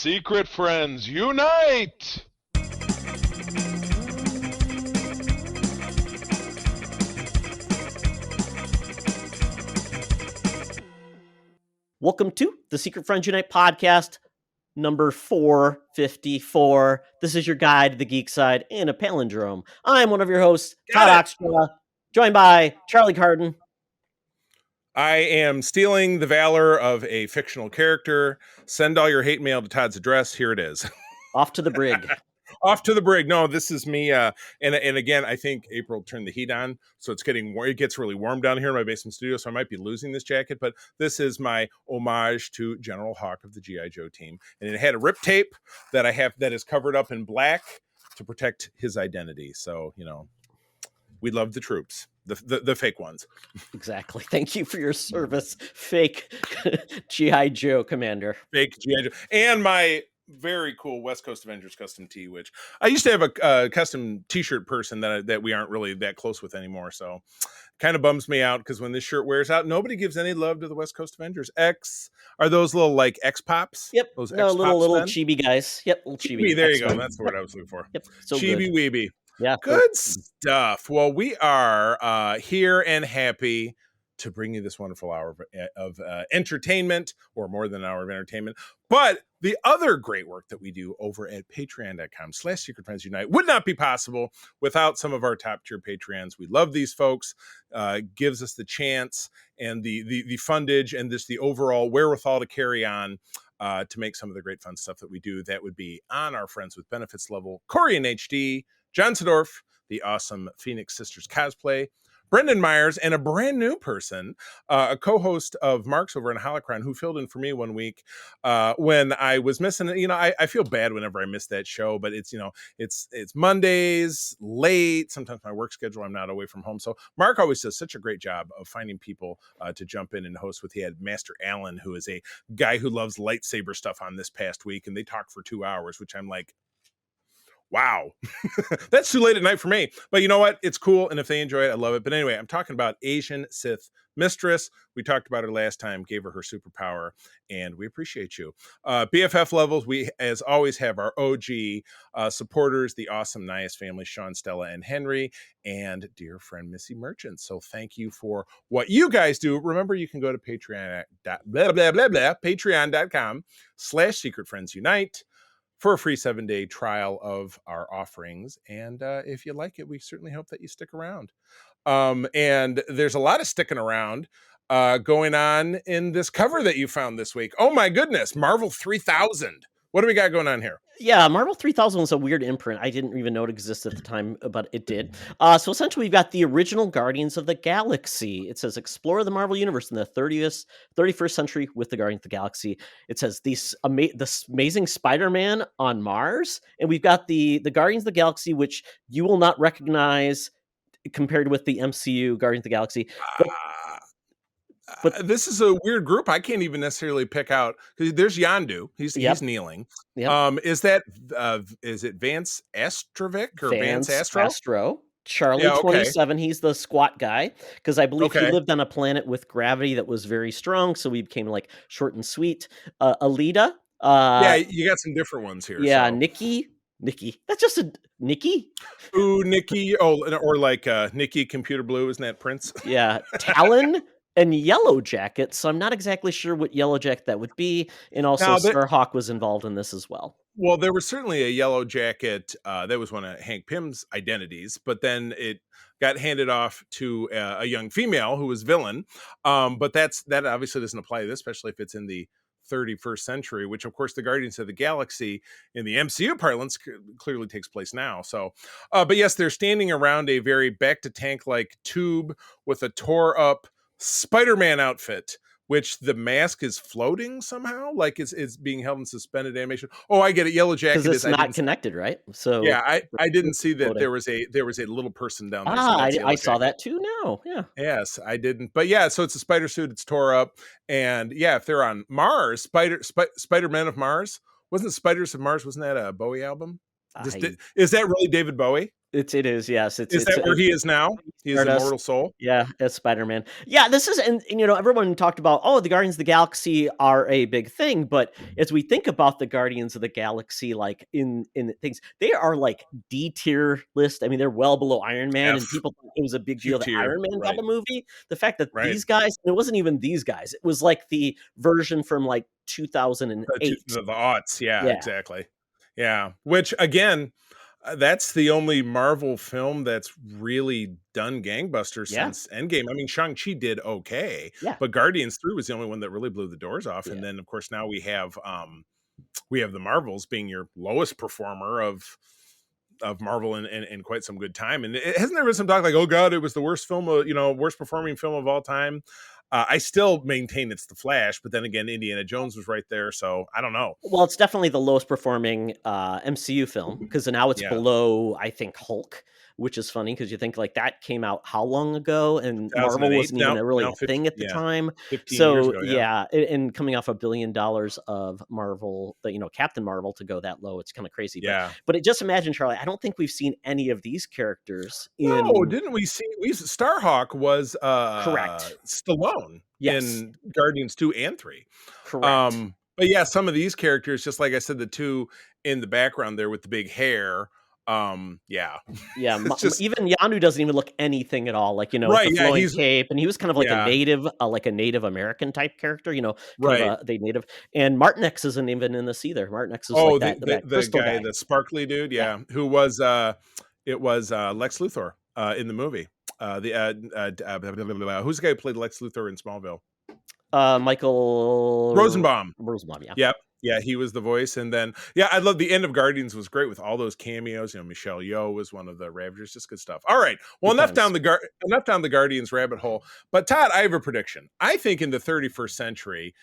Secret friends, unite! Welcome to the Secret Friends Unite podcast, number 454. This is your guide to the geek side in a palindrome. I'm one of your hosts, Todd Oxtra, joined by Charlie Carden. I am stealing the valor of a fictional character. Send all your hate mail to Todd's address. Here it is. Off to the brig. Off to the brig. No, this is me. And again, I think April turned the heat on, so it's getting warm. It gets really warm down here in my basement studio, so I might be losing this jacket. But this is my homage to General Hawk of the G.I. Joe team, and it had a rip tape that I have that is covered up in black to protect his identity. So we love the troops. The fake ones. Exactly. Thank you for your service, fake G.I. Joe commander. Fake G.I. Joe. And my very cool West Coast Avengers custom tee, which I used to have a custom t-shirt person that we aren't really that close with anymore. So kind of bums me out because when this shirt wears out, nobody gives any love to the West Coast Avengers. Are those little like X Pops? Yep. Those little chibi guys. Yep. Little chibi. There you go. That's the word I was looking for. Yep. So chibi weeby. Yeah. Good stuff. Well, we are here and happy to bring you this wonderful hour of entertainment, or more than an hour of entertainment. But the other great work that we do over at patreon.com/secretfriendsunite would not be possible without some of our top tier Patreons. We love these folks. Gives us the chance and the fundage and the overall wherewithal to carry on to make some of the great fun stuff that we do. That would be on our Friends with Benefits level, Corey in HD, John Sedorf, the awesome Phoenix Sisters cosplay, Brendan Myers, and a brand new person, a co-host of Mark's over in Holocron, who filled in for me one week when I was missing it. I feel bad whenever I miss that show, but it's Mondays late. Sometimes my work schedule, I'm not away from home. So Mark always does such a great job of finding people to jump in and host with. He had Master Allen, who is a guy who loves lightsaber stuff, on this past week, and they talked for 2 hours, which I'm like, wow, that's too late at night for me. But you know what? It's cool. And if they enjoy it, I love it. But anyway, I'm talking about Asian Sith Mistress. We talked about her last time, gave her superpower, and we appreciate you. BFF levels, we, as always, have our OG supporters, the awesome Nias family, Sean, Stella, and Henry, and dear friend Missy Merchant. So thank you for what you guys do. Remember, you can go to patreon.com/secretfriendsunite for a free 7-day trial of our offerings. And if you like it, we certainly hope that you stick around. And there's a lot of sticking around going on in this cover that you found this week. Oh my goodness, Marvel 3000. What do we got going on here? Yeah, Marvel 3000 was a weird imprint. I didn't even know it existed at the time, but it did. So essentially, we've got the original Guardians of the Galaxy. It says, explore the Marvel Universe in the 31st century with the Guardians of the Galaxy. It says, this amazing Spider-Man on Mars. And we've got the Guardians of the Galaxy, which you will not recognize compared with the MCU Guardians of the Galaxy. But this is a weird group. I can't even necessarily pick out, because there's Yondu. He's kneeling. Yep. Is it Vance Astrovic or Vance Astro? Charlie 27. He's the squat guy, because I believe he lived on a planet with gravity that was very strong, so he became like short and sweet. Alita. You got some different ones here. Yeah, so. Nikki. That's just a Nikki. Ooh, Nikki. Oh, or like Nikki Computer Blue. Isn't that Prince? Yeah, Talon. And Yellow Jacket, so I'm not exactly sure what Yellow Jacket that would be. And also Starhawk was involved in this as well. Well, there was certainly a Yellow Jacket. That was one of Hank Pym's identities, but then it got handed off to a young female who was villain. But that obviously doesn't apply to this, especially if it's in the 31st century, which of course the Guardians of the Galaxy in the MCU parlance clearly takes place now. So, but yes, they're standing around a very back to tank like tube with a tore up Spider-Man outfit, which the mask is floating somehow, like it's being held in suspended animation. Oh, I get it. Yellow Jacket is not connected, right? So yeah, I didn't see that there was a little person down there. I saw that too now. Yeah. Yes, I didn't. But yeah, so it's a spider suit. It's tore up, and yeah, if they're on Mars, Spider-Man of Mars, wasn't Spiders of Mars? Wasn't that a Bowie album? I Is that really David Bowie? it is, yes. Is that where he is now? He is Stardust. immortal soul. Yeah, as Spider-Man. Yeah, this is, and everyone talked about, the Guardians of the Galaxy are a big thing, but as we think about the Guardians of the Galaxy, like in things, they are like D tier list. I mean, they're well below Iron Man, and F, people thought it was a big Q deal that tier, Iron Man got right? the movie. The fact that Right. these guys, it wasn't even these guys. It was like the version from like 2008. The aughts, yeah, Yeah. exactly. Yeah, which again, that's the only Marvel film that's really done gangbusters Yeah. since Endgame. I mean, Shang-Chi did okay, Yeah. but Guardians 3 was the only one that really blew the doors off. Yeah. And then, of course, now we have the Marvels being your lowest performer of Marvel in quite some good time. And hasn't there been some talk like, oh God, it was the worst film, worst performing film of all time? I still maintain it's The Flash, but then again, Indiana Jones was right there, so I don't know. Well, it's definitely the lowest performing MCU film because now it's below, I think, Hulk, which is funny because you think like that came out how long ago, and Marvel wasn't even really a thing at the time. 15 So years ago, yeah, and coming off $1 billion of Marvel, Captain Marvel, to go that low, it's kind of crazy. Yeah. But just imagine, Charlie. I don't think we've seen any of these characters. No, didn't we see? Starhawk was Correct. Stallone in Guardians 2 and 3. Correct. But yeah, some of these characters, just like I said, the two in the background there with the big hair. Yeah. Even Yanu doesn't even look anything at all. Like, right, with the flowing cape, and he was kind of like a Native American type character, right. They Native. And Martin X isn't even in this either. Martin X is the guy, the sparkly dude, who was it was Lex Luthor in the movie. Who's the guy who played Lex Luthor in Smallville? Michael Rosenbaum. Yeah. Yeah, he was the voice. And then, I love the end of Guardians was great with all those cameos. Michelle Yeoh was one of the Ravagers. Just good stuff. All right. Well, enough down the Guardians rabbit hole. But Todd, I have a prediction. I think in the 31st century,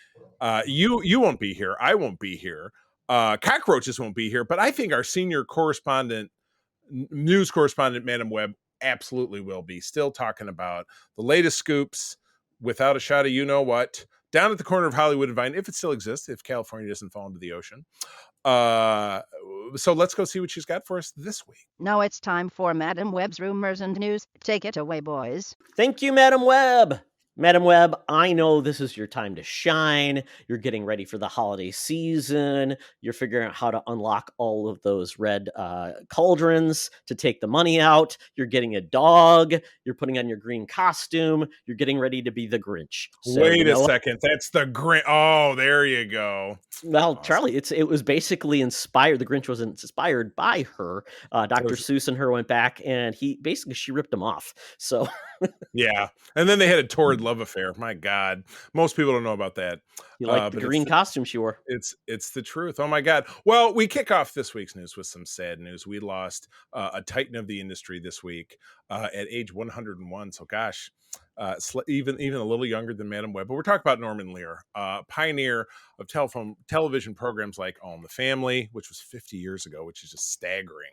you won't be here. I won't be here. Cockroaches won't be here. But I think our senior news correspondent, Madam Webb, absolutely will be. Still talking about the latest scoops without a shot of you-know-what. Down at the corner of Hollywood and Vine, if it still exists, if California doesn't fall into the ocean. So let's go see what she's got for us this week. Now it's time for Madam Webb's Rumors and News. Take it away, boys. Thank you, Madam Webb. Madam Webb, I know this is your time to shine. You're getting ready for the holiday season. You're figuring out how to unlock all of those red cauldrons to take the money out. You're getting a dog. You're putting on your green costume. You're getting ready to be the Grinch. So, wait a second. That's the Grinch. Oh, there you go. Well, awesome. Charlie, it was basically inspired. The Grinch was inspired by her. Dr. Seuss and her went back, and she ripped him off. So... Yeah, and then they had a torrid love affair. My God, most people don't know about that. You like the green costume she wore. It's the truth. Oh my God. Well, we kick off this week's news with some sad news. We lost a titan of the industry this week at age 101. So gosh, even a little younger than Madam Webb. But we're talking about Norman Lear, pioneer of television programs like All in the Family, which was 50 years ago, which is just staggering.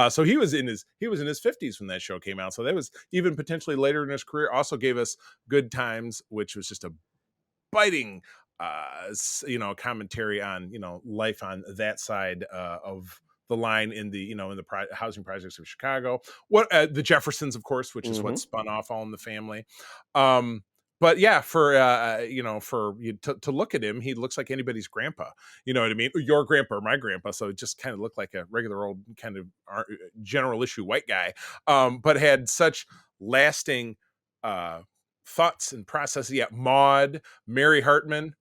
So he was in his 50s when that show came out. So that was even potentially later in his career. Also gave us Good Times, which was just a biting commentary on life on that side of the line in the housing projects of Chicago. What the Jeffersons, of course, which is what spun off All in the Family. But yeah, for you to look at him, he looks like anybody's grandpa. You know what I mean? Your grandpa or my grandpa. So it just kind of looked like a regular old kind of general issue white guy, but had such lasting thoughts and processes. Yeah, Maude, Mary Hartman.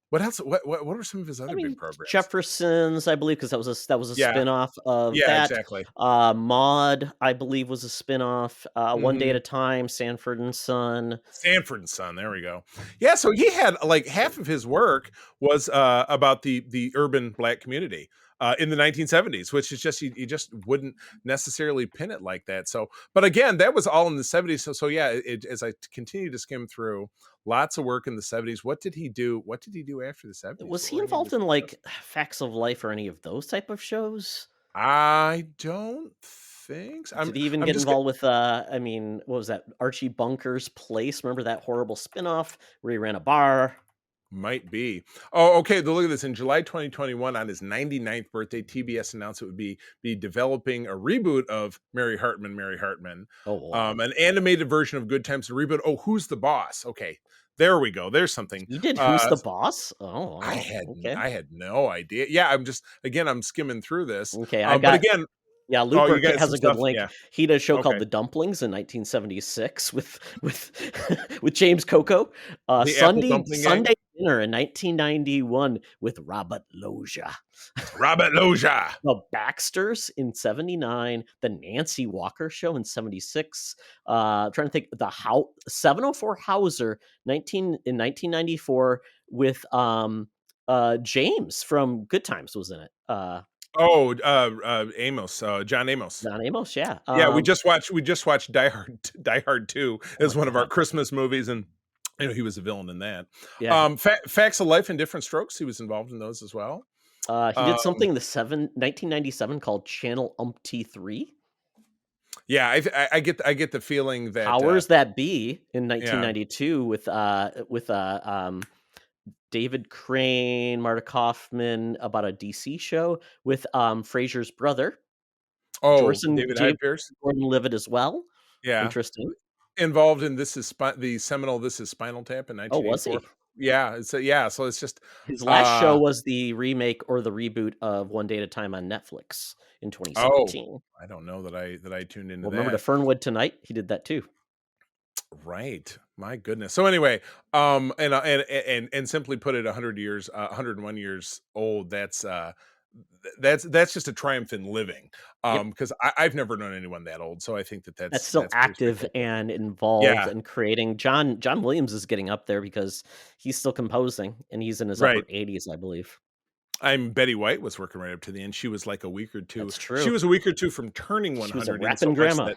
What else? What are some of his other big programs? Jeffersons, I believe, because that was a spinoff of that. Yeah, exactly. Maude, I believe, was a spinoff. One Day at a Time, Sanford and Son. There we go. Yeah, so he had like half of his work was about the urban Black community. In the 1970s, which is just you just wouldn't necessarily pin it like that. So, but again, that was all in the 70s. So yeah, as I continue to skim through, lots of work in the 70s. What did he do? What did he do after the 70s? Was he involved in like Facts of Life or any of those type of shows? I don't think so. Did he even get involved with? What was that? Archie Bunker's Place. Remember that horrible spinoff where he ran a bar? Might be. Oh, okay. Look at this. In July 2021, on his 99th birthday, TBS announced it would be developing a reboot of Mary Hartman, Mary Hartman, Oh, wow. an animated version of Good Times, a reboot. Oh, Who's the Boss? Okay, there we go. There's something. You did Who's the Boss? Oh, I wow. had Okay. I had no idea. Yeah, I'm skimming through this. Okay, I But got. again, Yeah, oh, Looper you got has some a good stuff. link. Yeah. He did a show called Okay. The Dumplings in 1976 with with James Coco. The Apple Dumpling Gang. Sunday Dinner in 1991 with Robert Loggia. Robert Loggia. The Baxters in 79. The Nancy Walker Show in 76. Trying to think. The 704 Hauser in 1994 with James from Good Times was in it. Oh, Amos, John Amos. John Amos, yeah. Yeah, we just watched Die Hard. Die Hard 2 as one of our God. Christmas movies, and he was a villain in that. Yeah. Facts of Life in Different Strokes. He was involved in those as well. He did something in 1997 called Channel Umpty 3. Yeah, I get the feeling that Powers That Be in 1992 with David Crane, Marta Kaufman about a DC show with Frasier's brother. David Hyde Pierce. Gordon-Levitt as well. Yeah, Interesting. Involved in the seminal This Is Spinal Tap in 1984. Oh, was he? Yeah, so it's just his last show was the remake or the reboot of One Day at a Time on Netflix in 2017. I don't know that I tuned into that. Remember The Fernwood Tonight? He did that too. Right. My goodness. So anyway, and simply put it, 101 years old. That's just a triumph in living. Because I've never known anyone that old. So I think that's still active and involved and creating. John Williams is getting up there because he's still composing and he's in his upper 80s, I believe. Betty White was working right up to the end. She was like a week or two. That's true. She was a week or two from turning 100. She was a rapping grandma.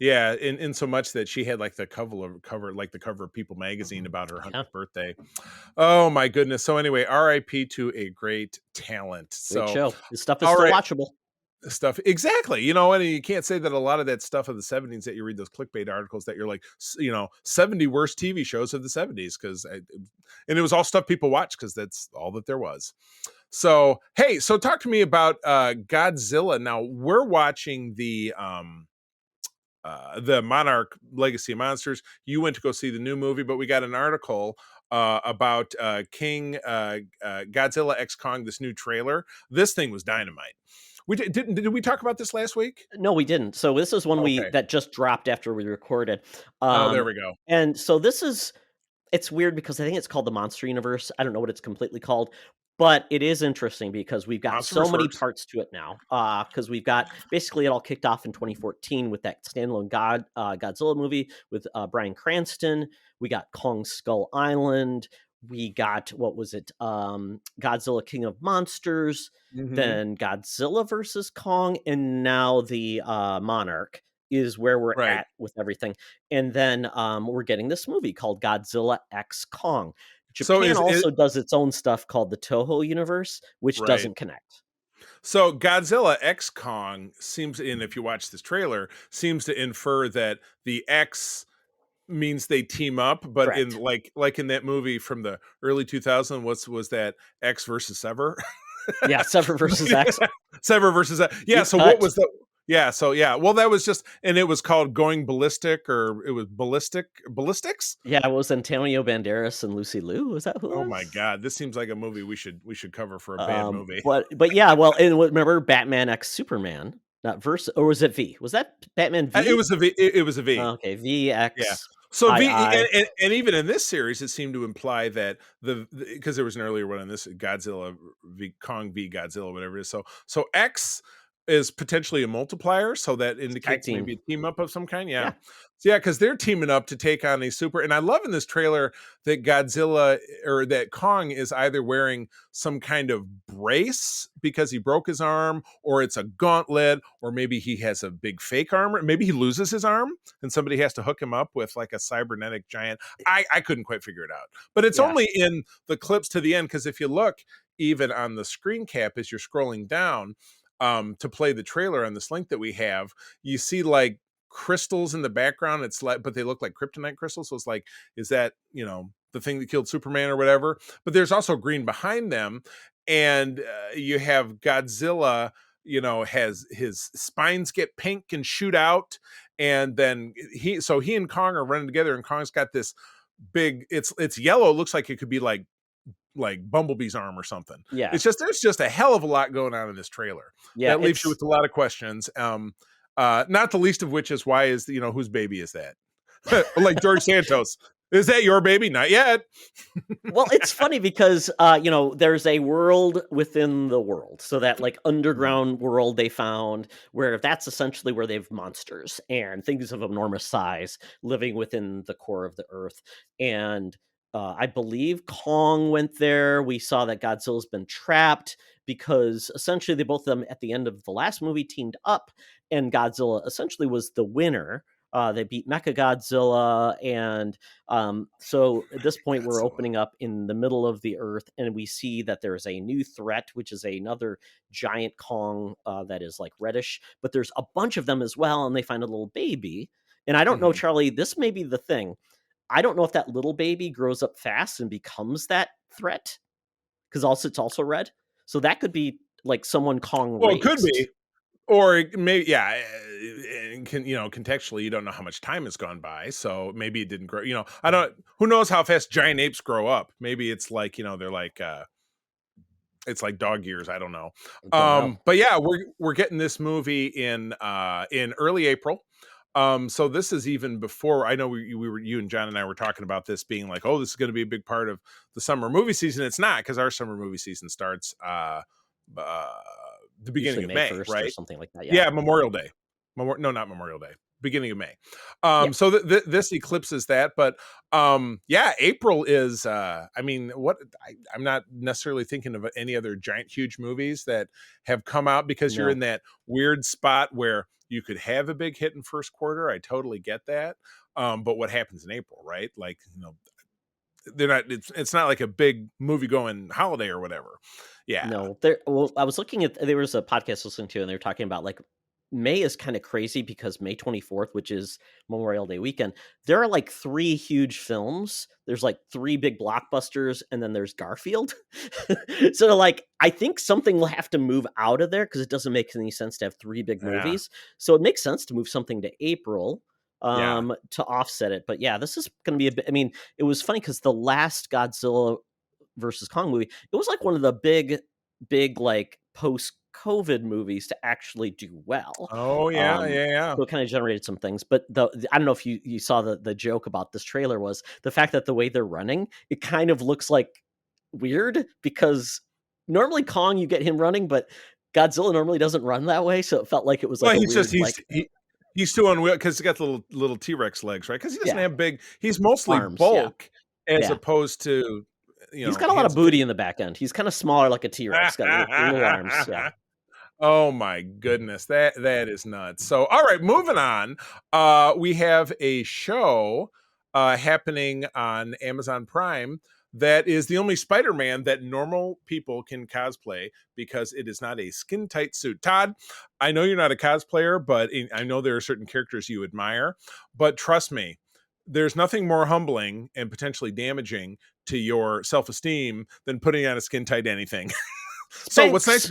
In so much that she had like the cover of People magazine about her 100th birthday. Oh my goodness. So anyway, RIP to a great talent. Great show. This stuff is still watchable. Stuff. Exactly. And you can't say that a lot of that stuff of the 70s that you read those clickbait articles that you're like, 70 worst TV shows of the 70s. And it was all stuff people watched because that's all that there was. So, hey, talk to me about Godzilla. Now we're watching the Monarch Legacy of Monsters. You went to go see the new movie, but we got an article about King Godzilla X Kong, this new trailer. This thing was dynamite. Did we talk about this last week? No, we didn't. So this is one that just dropped after we recorded. There we go. And so it's weird because I think it's called the Monster Universe. I don't know what it's completely called. But it is interesting because we've got so many parts to it now. Because we've got basically it all kicked off in 2014 with that standalone Godzilla movie with Bryan Cranston. We got Kong Skull Island. We got Godzilla King of Monsters. Mm-hmm. Then Godzilla versus Kong, and now the Monarch is where we're at with everything. And then we're getting this movie called Godzilla X Kong. Japan also does its own stuff called the Toho universe, which doesn't connect. So Godzilla X Kong seems, and if you watch this trailer, seems to infer that the X means they team up, but in like in that movie from the early 2000s, was that X versus Sever? Yeah, Sever versus X. Sever versus X. Yeah. So what was the? Yeah. So yeah. Well, that was just, and it was called Going Ballistic, or it was Ballistics. Yeah, it was Antonio Banderas and Lucy Liu. Was that who? Oh my God, this seems like a movie we should cover for a bad movie. But yeah, well, and remember Batman x Superman, not versus, or was it V? Was that Batman V? It was a V. It was a V. Okay, V X. Yeah. So and even in this series, it seemed to imply that because there was an earlier one on this Godzilla v Kong v Godzilla, whatever it is. So X is potentially a multiplier, so that indicates maybe a team up of some kind. Yeah. Yeah, because they're teaming up to take on a super. And I love in this trailer that Godzilla, or that Kong, is either wearing some kind of brace because he broke his arm, or it's a gauntlet, or maybe he has a big fake armor. Maybe he loses his arm and somebody has to hook him up with like a cybernetic giant. I couldn't quite figure it out. But it's only in the clips to the end, because if you look even on the screen cap as you're scrolling down to play the trailer on this link that we have, you see like crystals in the background. It's like, but they look like kryptonite crystals. So it's like, is that, the thing that killed Superman or whatever. But there's also green behind them, and you have Godzilla. Has his spines get pink and shoot out, and then he and Kong are running together, and Kong's got this big. It's yellow. It looks like it could be like Bumblebee's arm or something. Yeah. There's just a hell of a lot going on in this trailer. Yeah, that leaves you with a lot of questions. Not the least of which is why is whose baby is that? Like George Santos. Is that your baby? Not yet. Well, it's funny because there's a world within the world. So that like underground world they found where that's essentially where they have monsters and things of enormous size living within the core of the earth. And I believe Kong went there. We saw that Godzilla's been trapped because essentially they both of them at the end of the last movie teamed up, and Godzilla essentially was the winner. They beat Mechagodzilla, and so at this point we're opening up in the middle of the earth, and we see that there's a new threat, which is another giant Kong that is like reddish, but there's a bunch of them as well, and they find a little baby. And I don't know, Charlie, this may be the thing. I don't know if that little baby grows up fast and becomes that threat, because it's also red. So that could be like someone Kong raised. Well, it could be. Or maybe, yeah, contextually, you don't know how much time has gone by, so maybe it didn't grow. Who knows how fast giant apes grow up? Maybe it's like, they're like, it's like dog years. I don't know. But yeah, we're getting this movie in early April. So this is even before, I know you and John and I were talking about this being like, oh, this is going to be a big part of the summer movie season. It's not, because our summer movie season starts the beginning of May, right? Or something like that. Yeah, Memorial Day. No, not Memorial Day. Beginning of May. So this eclipses that, but April is. I'm not necessarily thinking of any other giant, huge movies that have come out, because you're in that weird spot where you could have a big hit in first quarter. I totally get that. But what happens in April, right? Like, they're not. It's not like a big movie going holiday or whatever. Yeah. No. I was looking at. There was a podcast listening to, and they were talking about like May is kind of crazy because May 24th, which is Memorial Day weekend, there are like 3 huge films. There's like 3 big blockbusters, and then there's Garfield. So like, I think something will have to move out of there because it doesn't make any sense to have 3 big movies. So it makes sense to move something to April to offset it. But yeah, this is going to be a bit. I mean, it was funny because the last Godzilla versus Kong movie, it was like one of the big like post-COVID movies to actually do well. Oh yeah. So it kind of generated some things. But I don't know if you saw the joke about this trailer was the fact that the way they're running, it kind of looks like weird, because normally Kong, you get him running, but Godzilla normally doesn't run that way. So it felt like it was like he's too unwieldy because he's got the little T-Rex legs, right? Because he doesn't have big. He's mostly arms, bulk as opposed to. He's got a lot of booty in the back end. He's kind of smaller, like a T-Rex. Got little arms. Yeah. Oh my goodness, that is nuts. So, all right, moving on. We have a show happening on Amazon Prime that is the only Spider-Man that normal people can cosplay, because it is not a skin-tight suit. Todd, I know you're not a cosplayer, but I know there are certain characters you admire. But trust me, there's nothing more humbling and potentially damaging to your self-esteem than putting on a skin-tight anything. So what's nice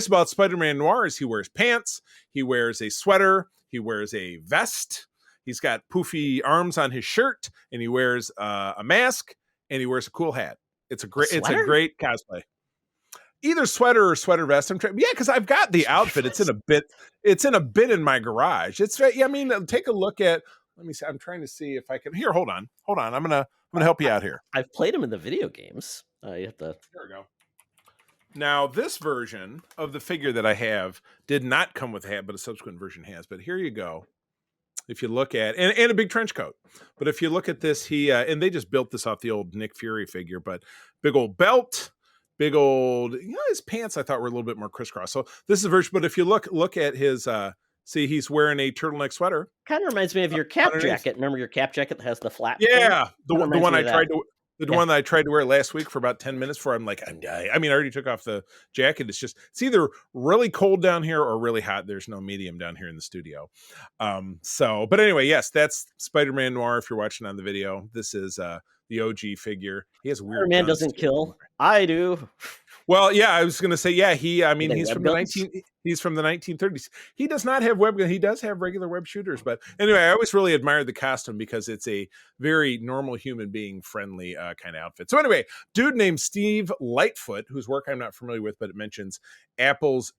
about Spider-Man Noir is he wears pants, he wears a sweater, he wears a vest, he's got poofy arms on his shirt, and he wears a mask, and he wears a cool hat. It's a great cosplay. Either sweater or sweater vest. Because I've got the outfit. It's in a bit in my garage. Take a look at. Let me see. I'm trying to see if I can. Here, hold on. I'm gonna help you out here. I've played him in the video games. You have to. There we go. Now, this version of the figure that I have did not come with a hat, but a subsequent version has. But here you go. If you look at and a big trench coat. But if you look at this, he and they just built this off the old Nick Fury figure. But big old belt, big old. His pants I thought were a little bit more crisscross. So this is a version. But if you look at his. See, he's wearing a turtleneck sweater. Kind of reminds me of your cap jacket. Remember your cap jacket that has the flap? Yeah, the one I tried The one that I tried to wear last week for about 10 minutes before I'm like, I'm dying. I mean, I already took off the jacket. It's either really cold down here or really hot. There's no medium down here in the studio. But anyway, yes, that's Spider-Man Noir. If you're watching on the video, this is the OG figure. He has weird Spider-Man guns doesn't too. kill. I do. Well, yeah, I was going to say, yeah, he's from guns? he's from the 1930s. He does not have web gun. He does have regular web shooters, but anyway, I always really admired the costume because it's a very normal human being friendly kind of outfit. So anyway, dude named Steve Lightfoot, whose work I'm not familiar with, but it mentions Apple's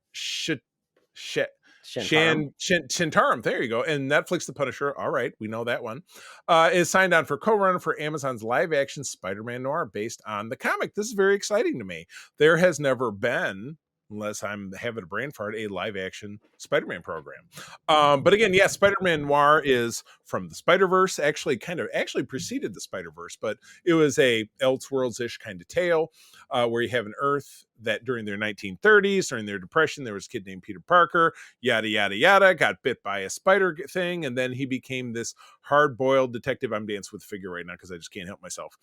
Shantaram, there you go. And Netflix The Punisher, all right, we know that one, is signed on for co-runner for Amazon's live-action Spider-Man Noir based on the comic. This is very exciting to me. There has never been, unless I'm having a brain fart, a live-action Spider-Man program. But again, yeah, Spider-Man Noir is from the Spider-Verse, actually preceded the Spider-Verse, but it was a Elseworlds-ish kind of tale where you have an Earth that during their 1930s, during their depression, there was a kid named Peter Parker, yada, yada, yada, got bit by a spider thing, and then he became this hard-boiled detective. I'm dancing with the figure right now because I just can't help myself.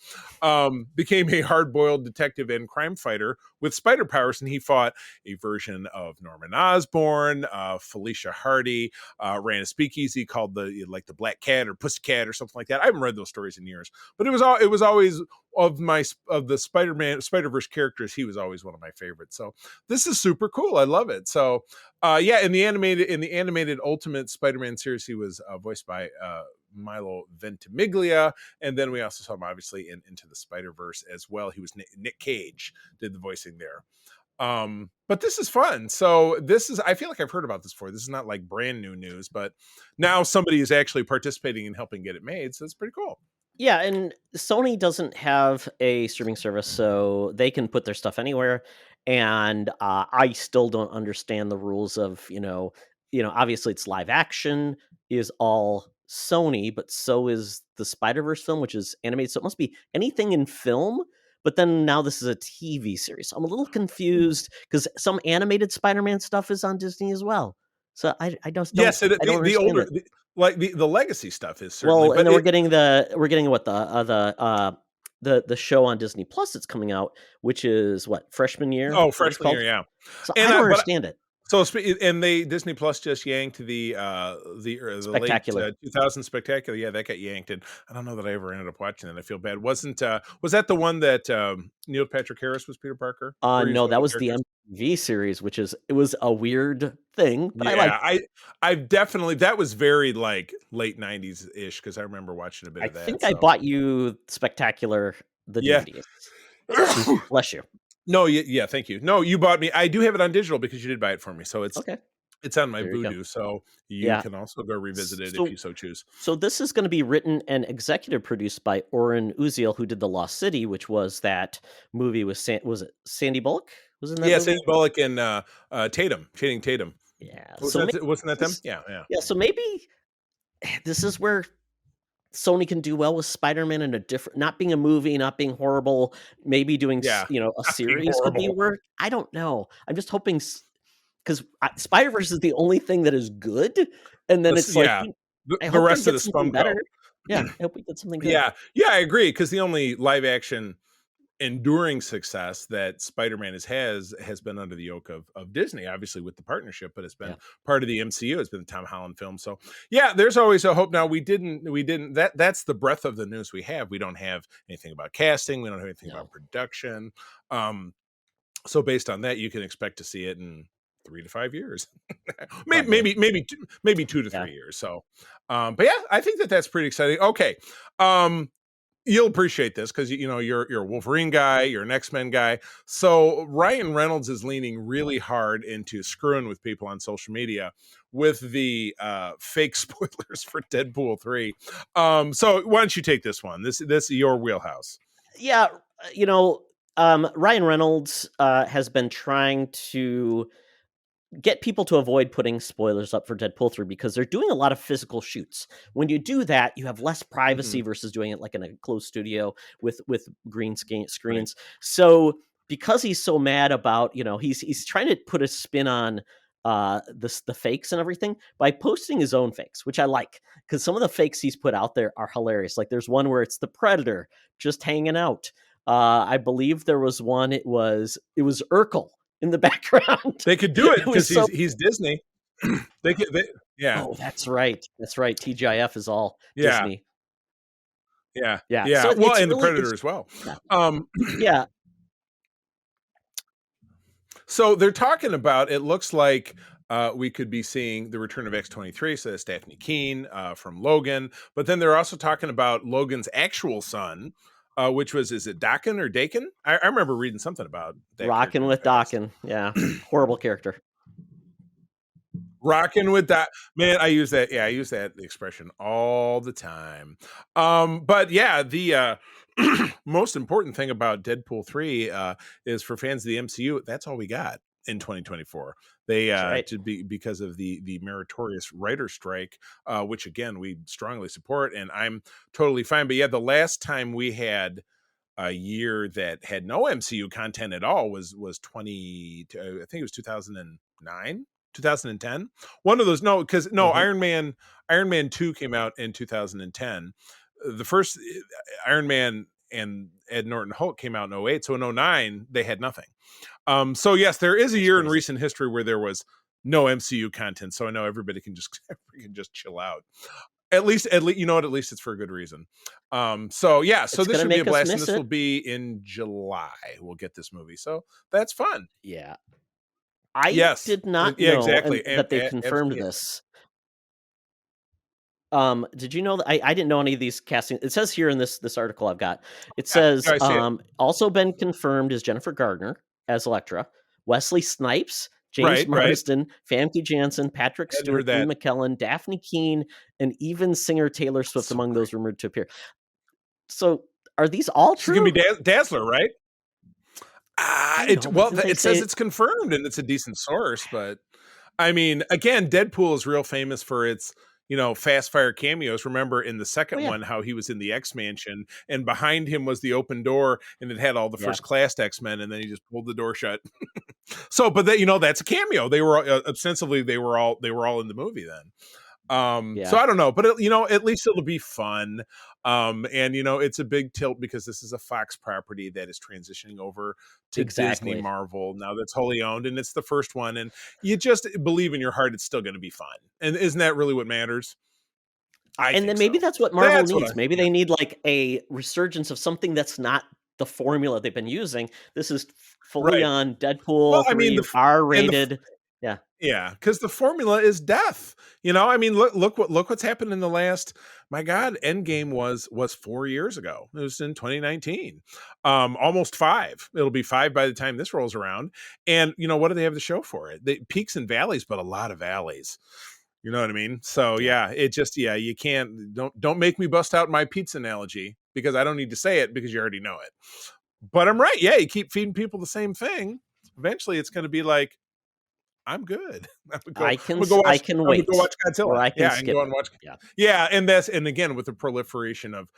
Became a hard-boiled detective and crime fighter with spider powers, and he fought a version of Norman Osborn, Felicia Hardy, ran a speakeasy called the Black Cat or Pussycat or something like that. I haven't read those stories in years, but it was always of the Spider-Verse characters, he was always one of my favorites. So this is super cool. I love it. So in the animated Ultimate Spider-Man series, he was voiced by Milo Ventimiglia, and then we also saw him obviously in Into the Spider-Verse as well. He was Nick Cage did the voicing there. But this is fun. So I feel like I've heard about this before. This is not like brand new news, but now somebody is actually participating in helping get it made. So it's pretty cool. Yeah, and Sony doesn't have a streaming service, so they can put their stuff anywhere. And I still don't understand the rules of, obviously it's live action is all Sony, but so is the Spider-Verse film, which is animated. So it must be anything in film. But then now this is a TV series. So I'm a little confused because some animated Spider-Man stuff is on Disney as well. So I don't. Yes, I don't the older. understand it. The legacy stuff is certainly. Well, and then we're getting what the show on Disney Plus that's coming out, which is what, freshman year? Oh, freshman year, yeah. So I don't understand it. So Disney Plus just yanked the Spectacular. late 2000 Spectacular. Yeah, that got yanked, and I don't know that I ever ended up watching it. I feel bad. Was that the one that Neil Patrick Harris was Peter Parker? No, that was the MTV series, it was a weird thing. But yeah, I've definitely, that was very like late 90s ish because I remember watching a bit of that. I think I bought you Spectacular the DVDs. Bless you. No, yeah, thank you. No, you bought me. I do have it on digital because you did buy it for me. So it's okay. It's on my Vudu, so you can also go revisit it if you so choose. So this is going to be written and executive produced by Oren Uziel, who did The Lost City, which was that movie with was it Sandy Bullock? Was in that movie? Sandy Bullock and Channing Tatum. Yeah. Wasn't that them? Yeah. Yeah, so maybe this is where Sony can do well with Spider-Man in a different, not being a movie, not being horrible, maybe doing a series could be work. I don't know. I'm just hoping, because Spider-Verse is the only thing that is good, and then it's like the rest of the spum better. Yeah, I hope we get something good. Yeah, I agree, because the only live action enduring success that Spider-Man has been under the yoke of Disney, obviously with the partnership, but it's been part of the MCU. It's been the Tom Holland film. So yeah, there's always a hope. Now we didn't that's the breadth of the news we have. We don't have anything about casting. We don't have anything about production. So based on that, you can expect to see it in 3 to 5 years, maybe 2 to 3 years. So, but yeah, I think that's pretty exciting. Okay. You'll appreciate this because you're a Wolverine guy, you're an X-Men guy. So Ryan Reynolds is leaning really hard into screwing with people on social media with the fake spoilers for Deadpool 3. So why don't you take this one? This is your wheelhouse. Yeah, Ryan Reynolds has been trying to get people to avoid putting spoilers up for Deadpool 3 because they're doing a lot of physical shoots. When you do that, you have less privacy versus doing it like in a closed studio with green screens. Right. So because he's so mad about, he's trying to put a spin on the fakes and everything by posting his own fakes, which I like because some of the fakes he's put out there are hilarious. Like there's one where it's the Predator just hanging out. I believe there was one. It was Urkel in the background. They could do it because so... he's Disney. Yeah. Oh, that's right. That's right. TGIF is all Yeah. Disney. Yeah. Yeah. Yeah. So well, it's and really, the Predator as well. Yeah. Yeah. So they're talking about, it looks like we could be seeing the return of X-23, so that's Daphne Keene from Logan. But then they're also talking about Logan's actual son, which was, is it Dakin or Dakin? I remember reading something about that. Rocking with Dakin. Yeah. Horrible character. Rocking with that, man. I use that. Yeah, I use that expression all the time. But yeah, the most important thing about Deadpool 3 is for fans of the MCU. That's all we got in 2024. They right. because of the meritorious writer strike, which again we strongly support, and I'm totally fine. But yeah, the last time we had a year that had no MCU content at all was 20. I think it was 2009. 2010, one of those. No, because Iron Man 2 came out in 2010. The first Iron Man and Ed Norton Hulk came out in 08, so in 09 they had nothing. So yes, there is a year in recent history where there was no MCU content, so I know everybody can just chill out. At least you know what, at least it's for a good reason. So yeah, so this should be a blast, and this will be in July. We'll get this movie, so that's fun. Yeah. I did not know exactly. that they confirmed this. Did you know that I didn't know any of these casting? It says here in this article I've got, it says also been confirmed is Jennifer Gardner as Elektra, Wesley Snipes, James Marsden, Famke Janssen, Patrick Stewart, Ian McKellen, Daphne Keene, and even singer Taylor Swift among those rumored to appear. So are these all true? It's gonna be Dazzler, right? It says it's confirmed and it's a decent source, but I mean, again, Deadpool is real famous for its, fast fire cameos. Remember in the second one how he was in the X-Mansion and behind him was the open door and it had all the first class X-Men and then he just pulled the door shut. So, but that, that's a cameo. They were ostensibly they were all in the movie then. So I don't know, but at least it'll be fun. And it's a big tilt because this is a Fox property that is transitioning over to Disney Marvel now that's wholly owned, and it's the first one, and you just believe in your heart it's still going to be fun. And isn't that really what matters? And then maybe that's what Marvel needs. Maybe they need like a resurgence of something that's not the formula they've been using. This is fully on Deadpool. I mean, R-rated. Yeah, because the formula is death. I mean, look what's happened in the last. My God, Endgame was 4 years ago. It was in 2019, almost 5. It'll be 5 by the time this rolls around. And what do they have to show for it? They peaks and valleys, but a lot of valleys. You know what I mean? So yeah, it just you can't don't make me bust out my pizza analogy because I don't need to say it because you already know it. But I'm right. Yeah, you keep feeding people the same thing. Eventually, it's going to be like, I'm good. I can wait. I can go watch Godzilla. Or I can skip go and watch. Yeah, and again with the proliferation of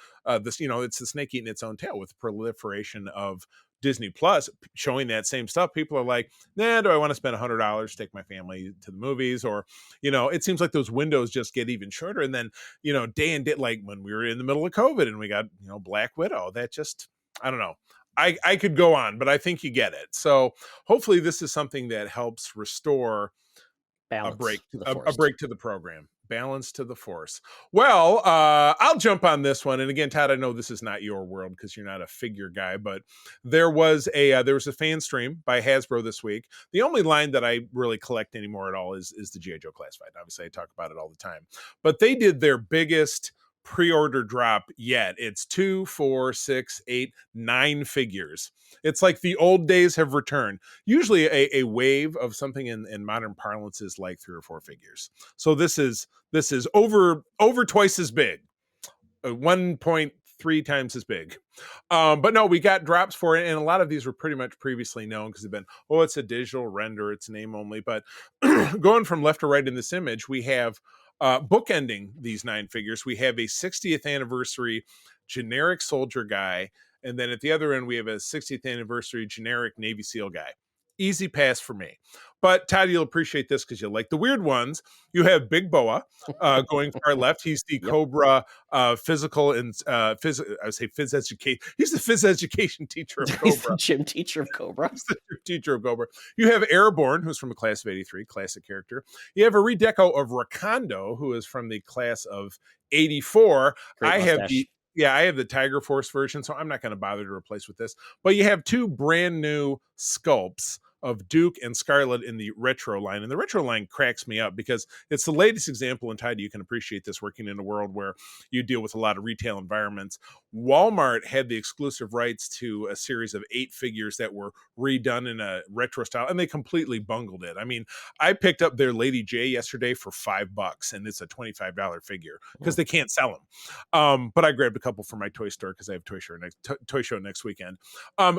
this, it's the snake eating its own tail. With the proliferation of Disney Plus showing that same stuff, people are like, nah, do I want to spend $100 to take my family to the movies? Or, it seems like those windows just get even shorter. And then, day and day, like when we were in the middle of COVID and we got, Black Widow, that just, I don't know. I could go on, but I think you get it. So hopefully this is something that helps restore balance, a break to the program. Balance to the force. Well, I'll jump on this one. And again, Todd, I know this is not your world because you're not a figure guy, but there was a fan stream by Hasbro this week. The only line that I really collect anymore at all is the G.I. Joe Classified. Obviously, I talk about it all the time. But they did their biggest pre-order drop yet. It's 2, 4, 6, 8, 9 figures. It's like the old days have returned. Usually a wave of something in modern parlance is like 3 or 4 figures. So this is over twice as big, 1.3 times as big. But no, we got drops for it, and a lot of these were pretty much previously known because they've been, it's a digital render, it's name only. But going from left to right in this image, we have bookending these 9 figures, we have a 60th anniversary generic soldier guy, and then at the other end we have a 60th anniversary generic Navy SEAL guy. easy pass for me. But Todd, you'll appreciate this because you like the weird ones. You have Big Boa going far left. He's the Yep. Cobra physical and I would say phys education. He's the phys education teacher of He's the Cobra. gym teacher of Cobra. He's the teacher of Cobra. You have Airborne, who's from the class of 83, classic character. You have a redeco of Rakondo, who is from the class of 84. Great I have mustache. I have the Tiger Force version, so I'm not going to bother to replace with this. But you have two brand new sculpts of Duke and Scarlet in the retro line. And the retro line cracks me up because it's the latest example, and Tidy, you can appreciate this working in a world where you deal with a lot of retail environments. Walmart had the exclusive rights to a series of 8 figures that were redone in a retro style, and they completely bungled it. I mean, I picked up their Lady J yesterday for $5, and it's a $25 figure because they can't sell them. But I grabbed a couple for my toy store because I have toy show next weekend.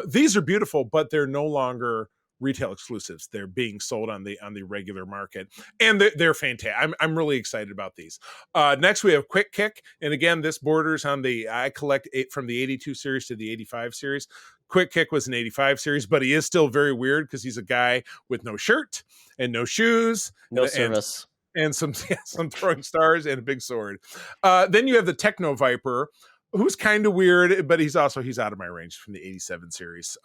These are beautiful, but they're no longer retail exclusives. They're being sold on the regular market, and they're fantastic. I'm really excited about these. Next we have Quick Kick, and again this borders on I collect from the 82 series to the 85 series. Quick Kick was an 85 series, but he is still very weird because he's a guy with no shirt and no shoes, No service. and some throwing stars and a big sword. Then you have the Techno Viper, who's kind of weird, but he's out of my range from the 87 series.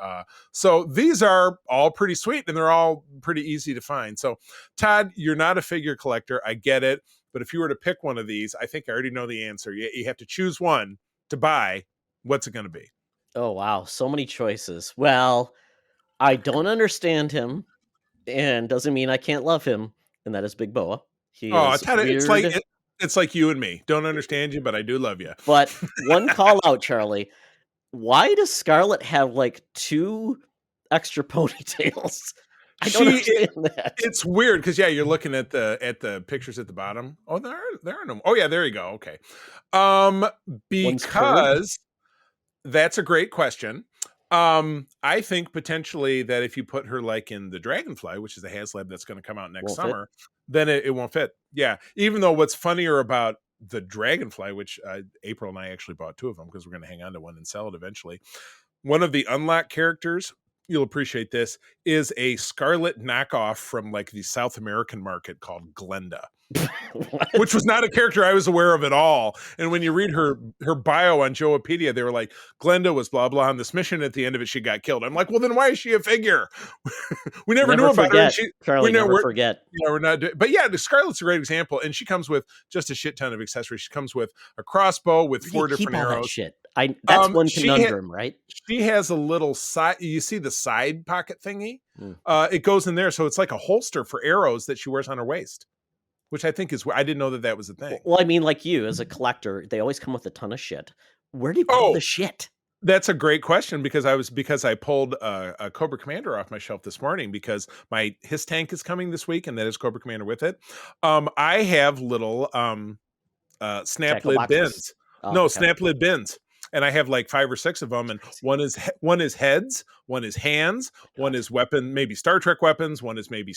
So these are all pretty sweet, and they're all pretty easy to find. So Todd, you're not a figure collector. I get it. But if you were to pick one of these, I think I already know the answer. You have to choose one to buy. What's it going to be? Oh, wow. So many choices. Well, I don't understand him, and doesn't mean I can't love him, and that is Big Boa. He is Todd, weird. it's like you and me. Don't understand you, but I do love you. But one call out, Charlie. Why does Scarlet have like 2 extra ponytails? I don't understand that. It's weird because you're looking at the pictures at the bottom. Oh, there are no. Oh yeah, there you go. Okay, because that's a great question. I think potentially that if you put her like in the Dragonfly, which is a HasLab that's going to come out next summer, then it won't fit. Yeah. Even though what's funnier about the Dragonfly, which April and I actually bought 2 of them because we're going to hang on to one and sell it eventually. One of the unlocked characters, you'll appreciate this, is a Scarlet knockoff from like the South American market called Glenda. Which was not a character I was aware of at all. And when you read her bio on Joepedia, they were like, Glenda was blah blah on this mission. At the end of it, she got killed. I'm like, well, then why is she a figure? We never knew about her. Charlie, never forget. We're not. But yeah, Scarlet's a great example, and she comes with just a shit ton of accessories. She comes with a crossbow with 4 different arrows. Shit. That's one conundrum, right? She has a little side. You see the side pocket thingy? It goes in there, so it's like a holster for arrows that she wears on her waist. Which I think is I didn't know that was a thing. Well, I mean, like you as a collector, they always come with a ton of shit. Where do you pull the shit? That's a great question because I pulled a Cobra Commander off my shelf this morning because his tank is coming this week, and that is Cobra Commander with it. I have little snap lid bins. Snap lid bins. And I have like 5 or 6 of them, and one is heads, one is hands, one is weapon, maybe Star Trek weapons, one is maybe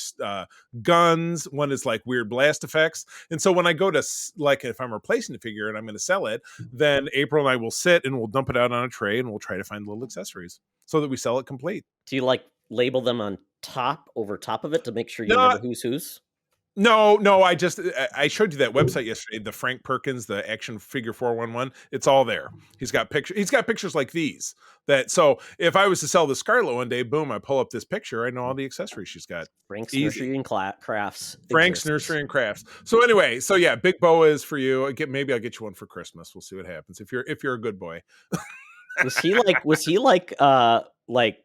guns, one is like weird blast effects. And so when I go to like if I'm replacing the figure and I'm going to sell it, then April and I will sit and we'll dump it out on a tray and we'll try to find little accessories so that we sell it complete. Do you like label them on over top of it to make sure you remember who's whose? No, I showed you that website yesterday, the Frank Perkins, the Action Figure 411. It's all there. He's got pictures like these. So if I was to sell the Scarlet one day, boom, I pull up this picture. I know all the accessories she's got. Frank's Nursery and Crafts. Frank's Nursery and Crafts. So anyway, Big Boa is for you. Maybe I'll get you one for Christmas. We'll see what happens if you're a good boy. Was he like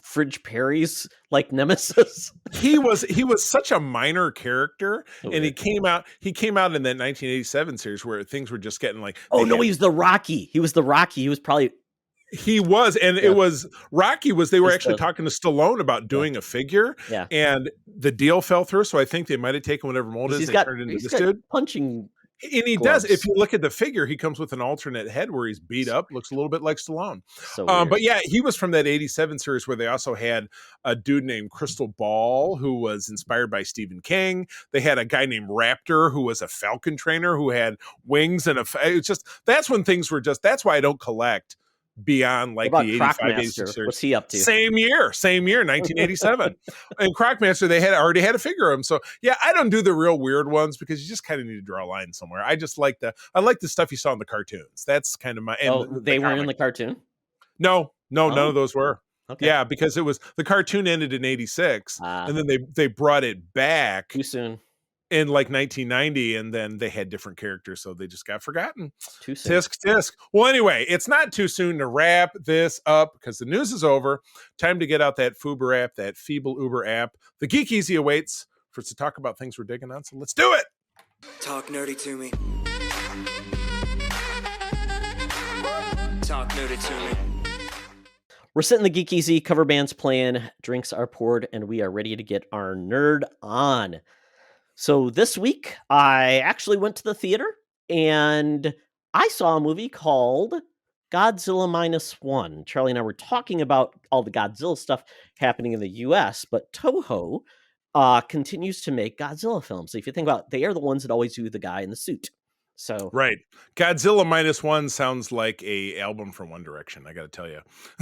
Fridge Perry's like nemesis? He was such a minor character, and he came out in that 1987 series where things were just getting like. Oh no, he was the Rocky. He was probably. He was, and it was Rocky. They were actually talking to Stallone about doing a figure, and the deal fell through. So I think they might have taken whatever mold is and turned into this dude punching. And he does. If you look at the figure, he comes with an alternate head where he's beat up, looks a little bit like Stallone. But yeah, he was from that 87 series where they also had a dude named Crystal Ball who was inspired by Stephen King. They had a guy named Raptor who was a Falcon trainer who had wings and that's when things were that's why I don't collect beyond What like about the 85, 86 Crockmaster? years. What's he up to? Same year, 1987. And Crockmaster, they had already had to figure him. So yeah, I don't do the real weird ones because you just kind of need to draw a line somewhere. I like the stuff you saw in the cartoons. That's kind of my Oh, the they weren't in comic. the cartoon? No, none Oh, of those were. okay. Yeah, because it was the cartoon ended in 86 and then they brought it back Too soon. in like 1990, and then they had different characters, so they just got forgotten. Too soon. Tisk. Well, anyway, it's not too soon to wrap this up because the news is over. Time to get out that Fuber app, that feeble Uber app. The Geek Easy awaits for us to talk about things we're digging on, so let's do it. Talk nerdy to me. Talk nerdy to me. We're sitting the Geek Easy, cover bands playing, drinks are poured, and we are ready to get our nerd on. So this week, I actually went to the theater, and I saw a movie called Godzilla -1. Charlie and I were talking about all the Godzilla stuff happening in the US, but Toho continues to make Godzilla films. So if you think about it, they are the ones that always do the guy in the suit. So Right. Godzilla -1 sounds like a album from One Direction, I got to tell you.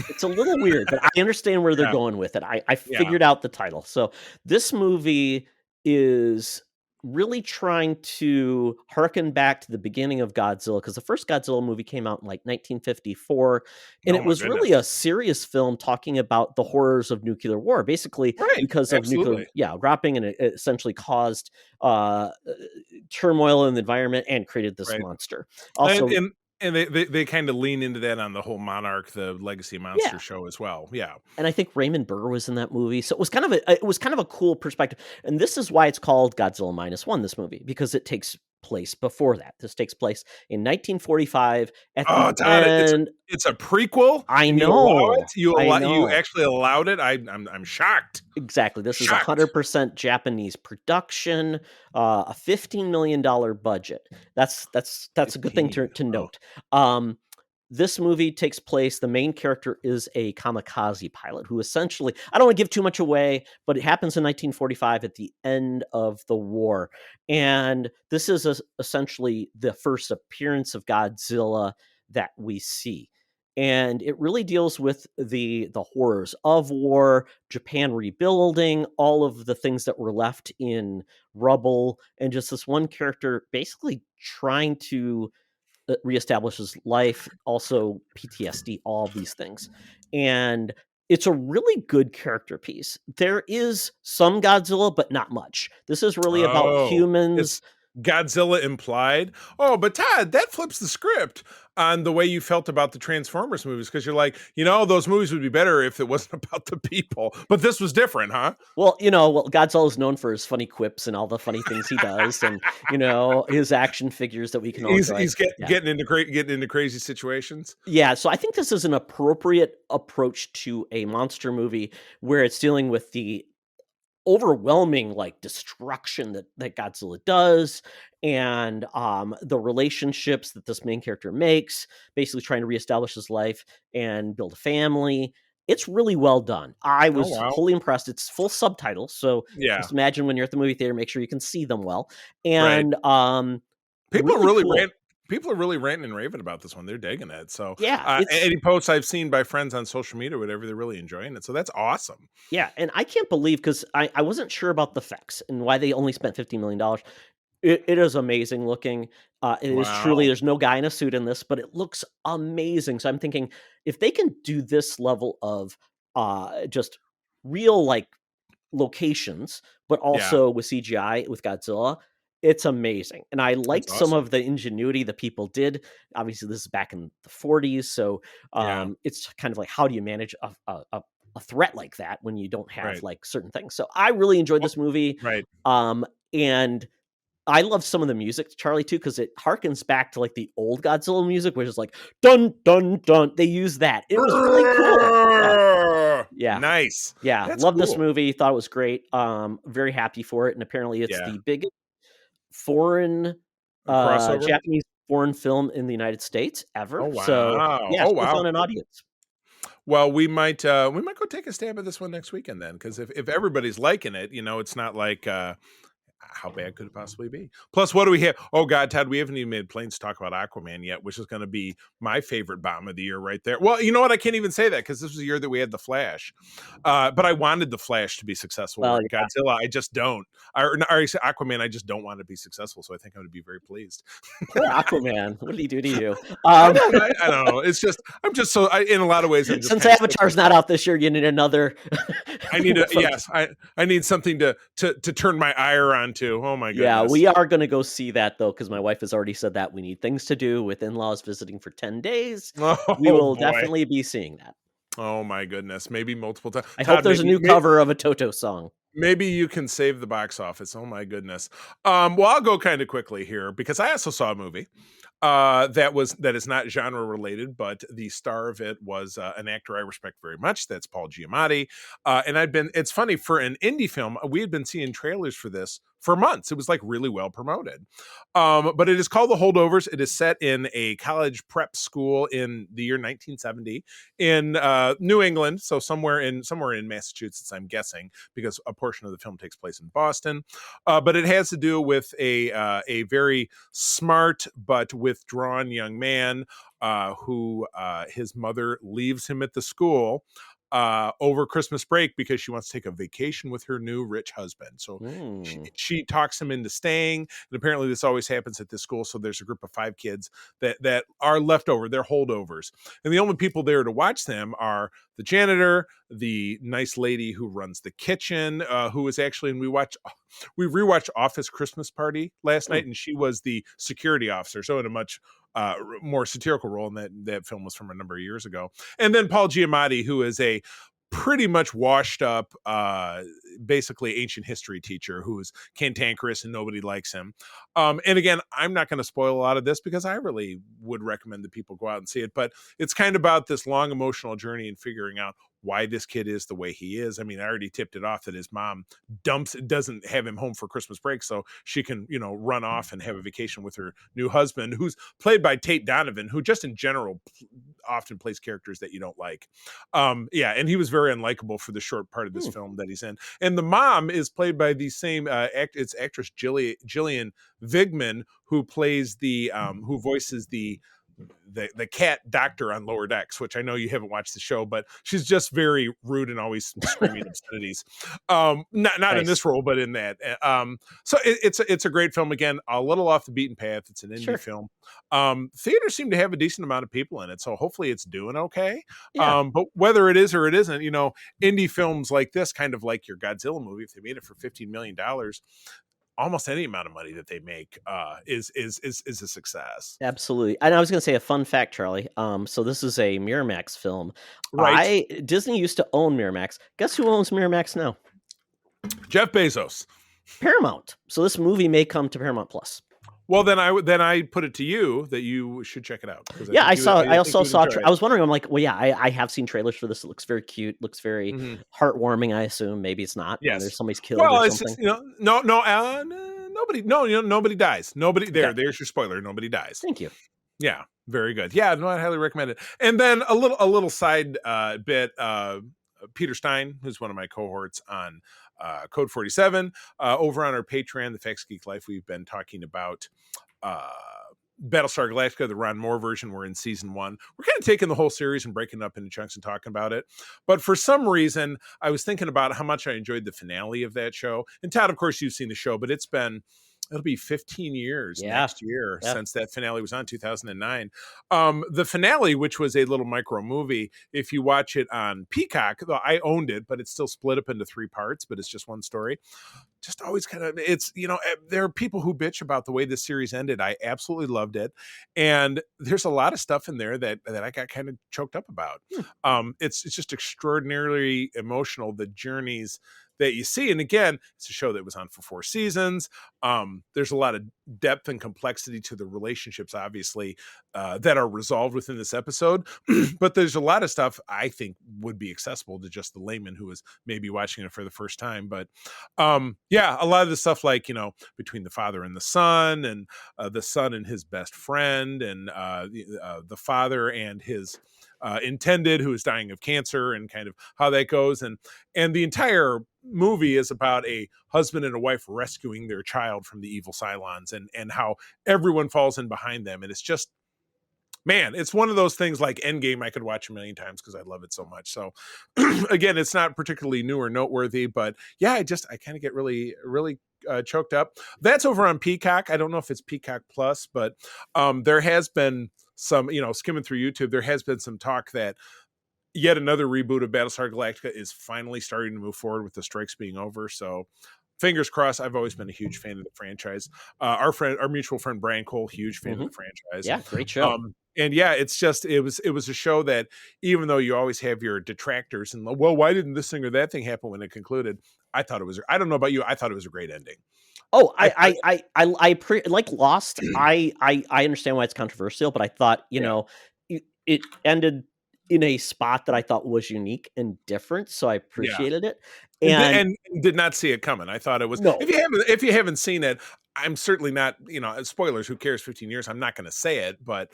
it's a little weird, but I understand where they're Yeah. going with it. I Yeah. figured out the title. So this movie is really trying to harken back to the beginning of Godzilla, because the first Godzilla movie came out in like 1954, and Oh it my was really goodness. a serious film talking about the horrors of nuclear war, basically Right. because of nuclear Absolutely. dropping, and it essentially caused turmoil in the environment and created this Right. monster. And Also, and they kind of lean into that on the whole Monarch, the Legacy Monster yeah. show as well. Yeah. And I think Raymond Burr was in that movie, so it was kind of a cool perspective. And this is why it's called Godzilla -1. This movie, because it takes place before that. This takes place in 1945 at Oh, the Todd, end. it's a prequel. I And you allow know, it. I You know. actually allowed it. I'm shocked. Exactly. This is Shocked. 100% Japanese production, a $15 million budget. That's a good thing 15. to Oh. note. This movie takes place, the main character is a kamikaze pilot who essentially, I don't want to give too much away, but it happens in 1945 at the end of the war. And this is essentially the first appearance of Godzilla that we see. And it really deals with the horrors of war, Japan rebuilding, all of the things that were left in rubble, and just this one character basically trying to reestablish his life, also PTSD, all of these things. And it's a really good character piece. There is some Godzilla, but not much. This is really about humans. It's Godzilla implied. Oh, but Todd, that flips the script on the way you felt about the Transformers movies, because you're like, those movies would be better if it wasn't about the people. But this was different, huh? Well, Godzilla is known for his funny quips and all the funny things he does, and his action figures that we can all enjoy. He's getting into crazy situations. Yeah, so I think this is an appropriate approach to a monster movie where it's dealing with the overwhelming destruction that Godzilla does, and the relationships that this main character makes, basically trying to reestablish his life and build a family. It's really well done. I was wow. totally impressed. It's full subtitles, so Yeah. just imagine when you're at the movie theater, make sure you can see them well. And People cool. People are really ranting and raving about this one. They're digging it. So Yeah, any posts I've seen by friends on social media or whatever, they're really enjoying it. So that's awesome. Yeah, and I can't believe, because I wasn't sure about the effects and why they only spent $50 million. It is amazing looking. It is truly, there's no guy in a suit in this, but it looks amazing. So I'm thinking, if they can do this level of just real locations, but also with CGI with Godzilla, it's amazing. And I liked some of the ingenuity that people did. Obviously, this is back in the 40s, so it's kind of like, how do you manage a threat like that when you don't have certain things? So I really enjoyed this movie. Right. And I love some of the music, Charlie, too, because it harkens back to the old Godzilla music, which is dun dun dun. They use that. It was really cool. Yeah. Nice. Yeah. That's Love cool. this movie. Thought it was great. Very happy for it. And apparently it's the biggest foreign Japanese foreign film in the United States ever. Oh, wow. So yeah, it's on an audience. Well, we might go take a stab at this one next weekend then, because if everybody's liking it, it's not like how bad could it possibly be? Plus, what do we have? Oh God, Todd, we haven't even made plans to talk about Aquaman yet, which is going to be my favorite bomb of the year right there. Well, you know what? I can't even say that because this was the year that we had the Flash. But I wanted the Flash to be successful. Well, Where Godzilla, I just don't. Or Aquaman, I just don't want to be successful. So I think I'm going to be very pleased. Poor Aquaman. What did he do to you? I don't know. It's just I'm just so in a lot of ways. I'm just Since Avatar's not out this year, you need another. I need a yes. I need something to turn my ire onto. Oh my goodness. Yeah, we are going to go see that though, because my wife has already said that we need things to do with in-laws visiting for 10 days. We will definitely be seeing that. Oh my goodness. Maybe multiple times. I hope there's a new cover of a Toto song. Maybe you can save the box office. Oh my goodness. Well, I'll go kind of quickly here because I also saw a movie that is not genre related, but the star of it was an actor I respect very much. That's Paul Giamatti. And it's funny, for an indie film, we had been seeing trailers for this for months. It was like really well promoted. But it is called The Holdovers. It is set in a college prep school in the year 1970 in New England. So somewhere in Massachusetts, I'm guessing, because a portion of the film takes place in Boston. But it has to do with a very smart but withdrawn young man who his mother leaves him at the school over Christmas break because she wants to take a vacation with her new rich husband. So she talks him into staying. And apparently this always happens at this school. So there's a group of 5 kids that are left over. They're holdovers. And the only people there to watch them are the janitor, the nice lady who runs the kitchen, who is actually, and we rewatched Office Christmas Party last night, and she was the security officer. So in a much more satirical role, and that film was from a number of years ago. And then Paul Giamatti, who is a pretty much washed up, basically ancient history teacher who is cantankerous and nobody likes him. And again, I'm not going to spoil a lot of this because I really would recommend that people go out and see it. But it's kind of about this long emotional journey and figuring out why this kid is the way he is. I mean, I already tipped it off that his mom doesn't have him home for Christmas break so she can, run off and have a vacation with her new husband, who's played by Tate Donovan, who just in general often plays characters that you don't like. And he was very unlikable for the short part of this film that he's in. And the mom is played by the same it's actress Gillian Vigman, who plays who voices the cat doctor on Lower Decks, which I know you haven't watched the show, but she's just very rude and always screaming obscenities. Not nice. In this role, but in that. So it's a great film. Again, a little off the beaten path. It's an indie film. Theaters seem to have a decent amount of people in it, so hopefully it's doing okay. Yeah. But whether it is or it isn't, indie films like this, kind of like your Godzilla movie, if they made it for $15 million, almost any amount of money that they make is a success. Absolutely. And I was going to say a fun fact, Charlie. So this is a Miramax film. Right. Disney used to own Miramax. Guess who owns Miramax now? Jeff Bezos. Paramount. So this movie may come to Paramount Plus. Well, then I put it to you that you should check it out. Yeah, I also saw. I was wondering. I'm like, well, yeah, I have seen trailers for this. It looks very cute. Looks very heartwarming. I assume maybe it's not. Yes, there's somebody's killed. Well, or it's something. Nobody. Nobody dies. Nobody there. Okay. There's your spoiler. Nobody dies. Thank you. Yeah, very good. Yeah, no, I highly recommend it. And then a little side bit. Peter Stein, who's one of my cohorts on Code 47, over on our Patreon, the Facts Geek Life, we've been talking about Battlestar Galactica, the Ron Moore version. We're in season 1. We're kind of taking the whole series and breaking it up into chunks and talking about it. But for some reason, I was thinking about how much I enjoyed the finale of that show. And Todd, of course, you've seen the show, but it'll be 15 years next year since that finale was on, 2009. The finale, which was a little micro movie, if you watch it on Peacock, though I owned it, but it's still split up into 3 parts, but it's just one story. Just always kind of, it's, there are people who bitch about the way this series ended. I absolutely loved it. And there's a lot of stuff in there that I got kind of choked up about. It's just extraordinarily emotional, the journeys that you see. And again, it's a show that was on for 4 seasons. There's a lot of depth and complexity to the relationships, obviously, that are resolved within this episode. But there's a lot of stuff I think would be accessible to just the layman who is maybe watching it for the first time. But a lot of the stuff like, between the father and the son and his best friend and the father and his intended, who is dying of cancer, and kind of how that goes. And the entire movie is about a husband and a wife rescuing their child from the evil Cylons, and how everyone falls in behind them. And it's just, man, it's one of those things like Endgame I could watch a million times because I love it so much. So again, it's not particularly new or noteworthy, but yeah, I kind of get really, really choked up. That's over on Peacock. I don't know if it's Peacock Plus, but there has been some, skimming through YouTube, there has been some talk that yet another reboot of Battlestar Galactica is finally starting to move forward with the strikes being over. So fingers crossed. I've always been a huge fan of the franchise. Our mutual friend Brian Cole, huge fan of the franchise. Yeah, great show. And yeah, it's just it was a show that, even though you always have your detractors and, well, why didn't this thing or that thing happen when it concluded? I thought it was. I don't know about you. I thought it was a great ending. Oh, like Lost. I understand why it's controversial, but I thought it ended in a spot that I thought was unique and different, so I appreciated it. And did not see it coming. I thought it was. No. If you haven't seen it, I'm certainly not. Spoilers. Who cares? 15 years. I'm not going to say it, but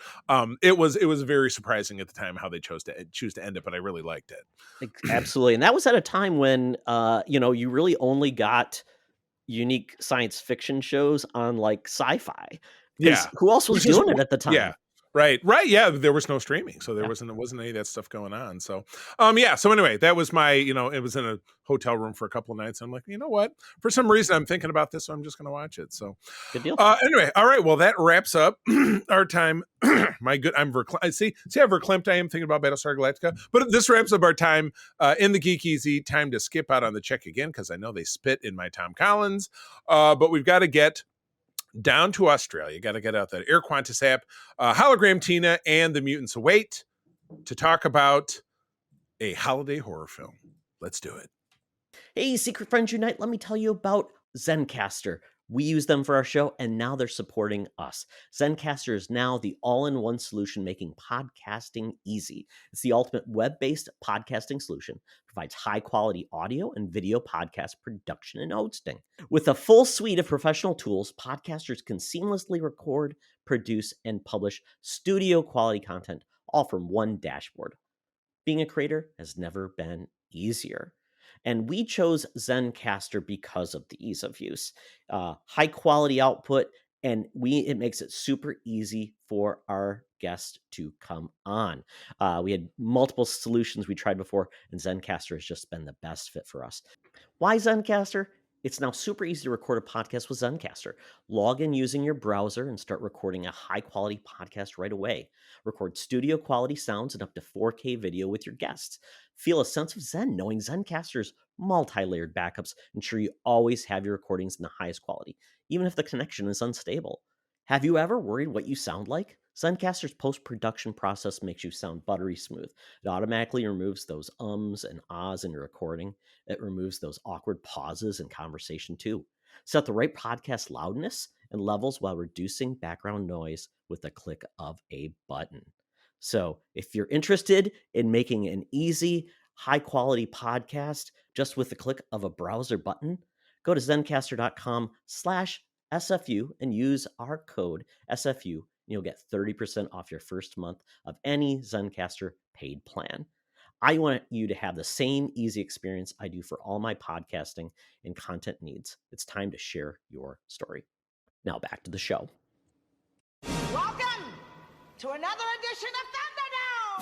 it was very surprising at the time how they choose to end it. But I really liked it. Absolutely, and that was at a time when you really only got unique science fiction shows on like Sci-Fi. Yeah, who else was doing it at the time? Yeah. Right. Yeah, there was no streaming, so there wasn't any of that stuff going on. So, So anyway, that was my, it was in a hotel room for a couple of nights. I'm like, you know what? For some reason, I'm thinking about this, so I'm just going to watch it. So, good deal. Anyway, all right. Well, that wraps up our time. My good, I'm see how verklempt I am thinking about Battlestar Galactica. But this wraps up our time in the Geek Easy. Time to skip out on the check again because I know they spit in my Tom Collins. But we've got to get down to Australia. Got to get out that Air Qantas app, Hologram Tina, and the Mutants Await to talk about a holiday horror film. Let's do it. Hey, Secret Friends Unite, let me tell you about Zencastr. We use them for our show, and now they're supporting us. Zencastr is now the all-in-one solution making podcasting easy. It's the ultimate web-based podcasting solution. Provides high-quality audio and video podcast production and hosting. With a full suite of professional tools, podcasters can seamlessly record, produce, and publish studio-quality content, all from one dashboard. Being a creator has never been easier. And we chose Zencastr because of the ease of use. High quality output, and it makes it super easy for our guests to come on. We had multiple solutions we tried before, and Zencastr has just been the best fit for us. Why Zencastr? It's now super easy to record a podcast with Zencastr. Log in using your browser and start recording a high-quality podcast right away. Record studio-quality sounds and up to 4K video with your guests. Feel a sense of zen knowing Zencastr's multi-layered backups ensure you always have your recordings in the highest quality, even if the connection is unstable. Have you ever worried what you sound like? Zencastr's post-production process makes you sound buttery smooth. It automatically removes those ums and ahs in your recording. It removes those awkward pauses in conversation too. Set the right podcast loudness and levels while reducing background noise with the click of a button. So if you're interested in making an easy, high-quality podcast just with the click of a browser button, go to zencastr.com/SFU and use our code SFU. You'll get 30% off your first month of any Zencastr paid plan. I want you to have the same easy experience I do for all my podcasting and content needs. It's time to share your story. Now back to the show. Welcome to another edition of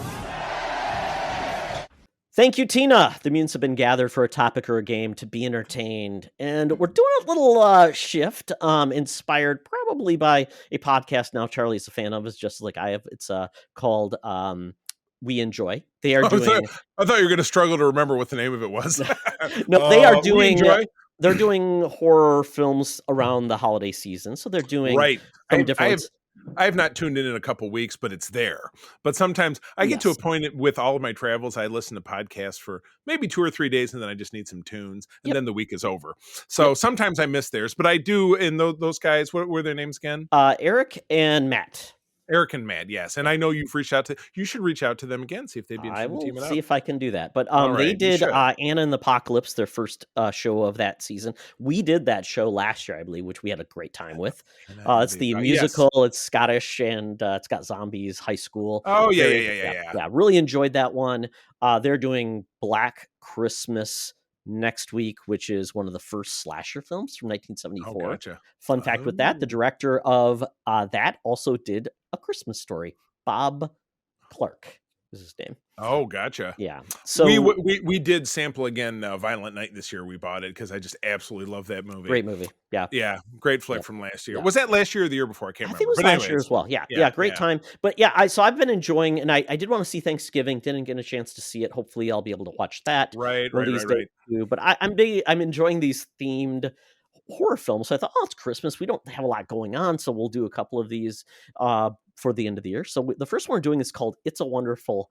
Thunderdome! Thank you, Tina. The mutants have been gathered for a topic or a game to be entertained. And we're doing a little shift, inspired probably by a podcast now Charlie's a fan of, is just like I have. It's called We Enjoy. They are doing... I thought you were going to struggle to remember what the name of it was. No, they are doing... They're doing horror films around the holiday season. So they're doing some different... I have not tuned in a couple weeks, but it's there. But sometimes I get to a point with all of my travels, I listen to podcasts for maybe 2 or 3 days, and then I just need some tunes, and then the week is over. So sometimes I miss theirs, but I do. And those guys, what were their names again? Eric and Matt. Eric and Matt, yes. And I know you should reach out to them again, see if they'd be I interested in will teaming see up. if I can do that. But All they right, you did should. Anna and the Apocalypse, their first show of that season. We did that show last year, I believe, which we had a great time with. It's the musical. It's Scottish, and it's got zombies, high school. Oh, yeah, Yeah. Really enjoyed that one. They're doing Black Christmas next week, which is one of the first slasher films from 1974. Oh, gotcha. Fun fact with that, the director of that also did A Christmas Story. Bob Clark is his name. Oh, gotcha. Yeah. So we did sample again Violent Night this year. We bought it because I just absolutely love that movie. great movie. Yeah. Yeah, great flick from last year. Yeah. Was that last year or the year before? I can't I remember. think it was But last year as well. Yeah. Great time. But yeah, so I've been enjoying, and I did want to see Thanksgiving. Didn't get a chance to see it. Hopefully, I'll be able to watch that. Right. Days too. But I'm enjoying these themed horror films. So I thought, it's Christmas. We don't have a lot going on, so we'll do a couple of these for the end of the year. So the first one we're doing is called "It's a Wonderful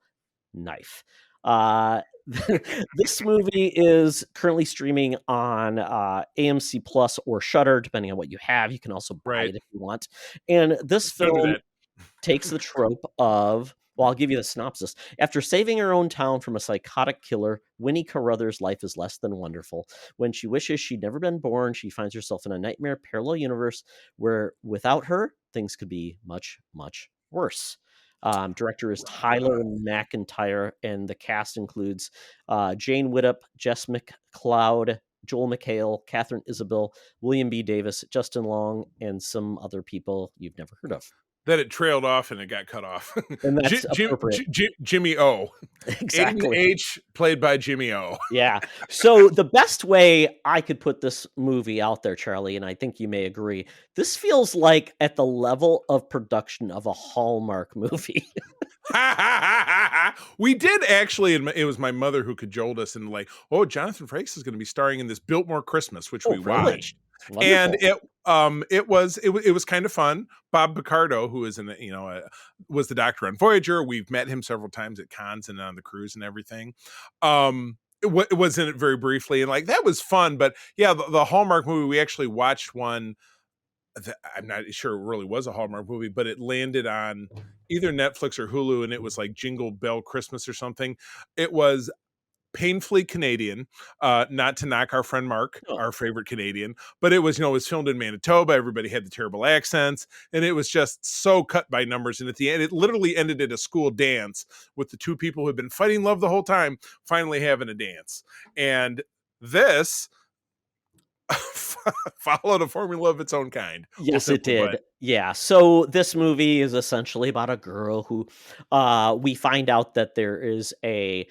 Knife." This movie is currently streaming on AMC Plus or Shudder, depending on what you have. You can also buy it if you want. And this film takes the trope of, well, I'll give you the synopsis. After saving her own town from a psychotic killer, Winnie Carruthers' life is less than wonderful. When she wishes she'd never been born, she finds herself in a nightmare parallel universe where without her, things could be much, much worse. Director is Tyler McIntyre, and the cast includes Jane Widdop, Jess McCloud, Joel McHale, Catherine Isabel, William B. Davis, Justin Long, and some other people you've never heard of. That it trailed off and it got cut off. And that's appropriate. Jimmy O. Exactly. Aiden H. played by Jimmy O. Yeah. So the best way I could put this movie out there, Charlie, and I think you may agree, this feels like at the level of production of a Hallmark movie. We did actually, and it was my mother who cajoled us and like, Jonathan Frakes is going to be starring in this Biltmore Christmas, which we watched. Wonderful. And it was kind of fun. Bob Picardo, who is was the doctor on Voyager. We've met him several times at cons and on the cruise and everything. It was in it very briefly, and like that was fun. But yeah, the Hallmark movie, we actually watched one. I'm not sure it really was a Hallmark movie, but it landed on either Netflix or Hulu, and it was like Jingle Bell Christmas or something. It was painfully Canadian, not to knock our friend Mark, our favorite Canadian, but it was filmed in Manitoba. Everybody had the terrible accents, and it was just so cut by numbers. And at the end, it literally ended at a school dance with the two people who had been fighting love the whole time finally having a dance. And this followed a formula of its own kind. Yes, it did. Yeah. So this movie is essentially about a girl who we find out that there is a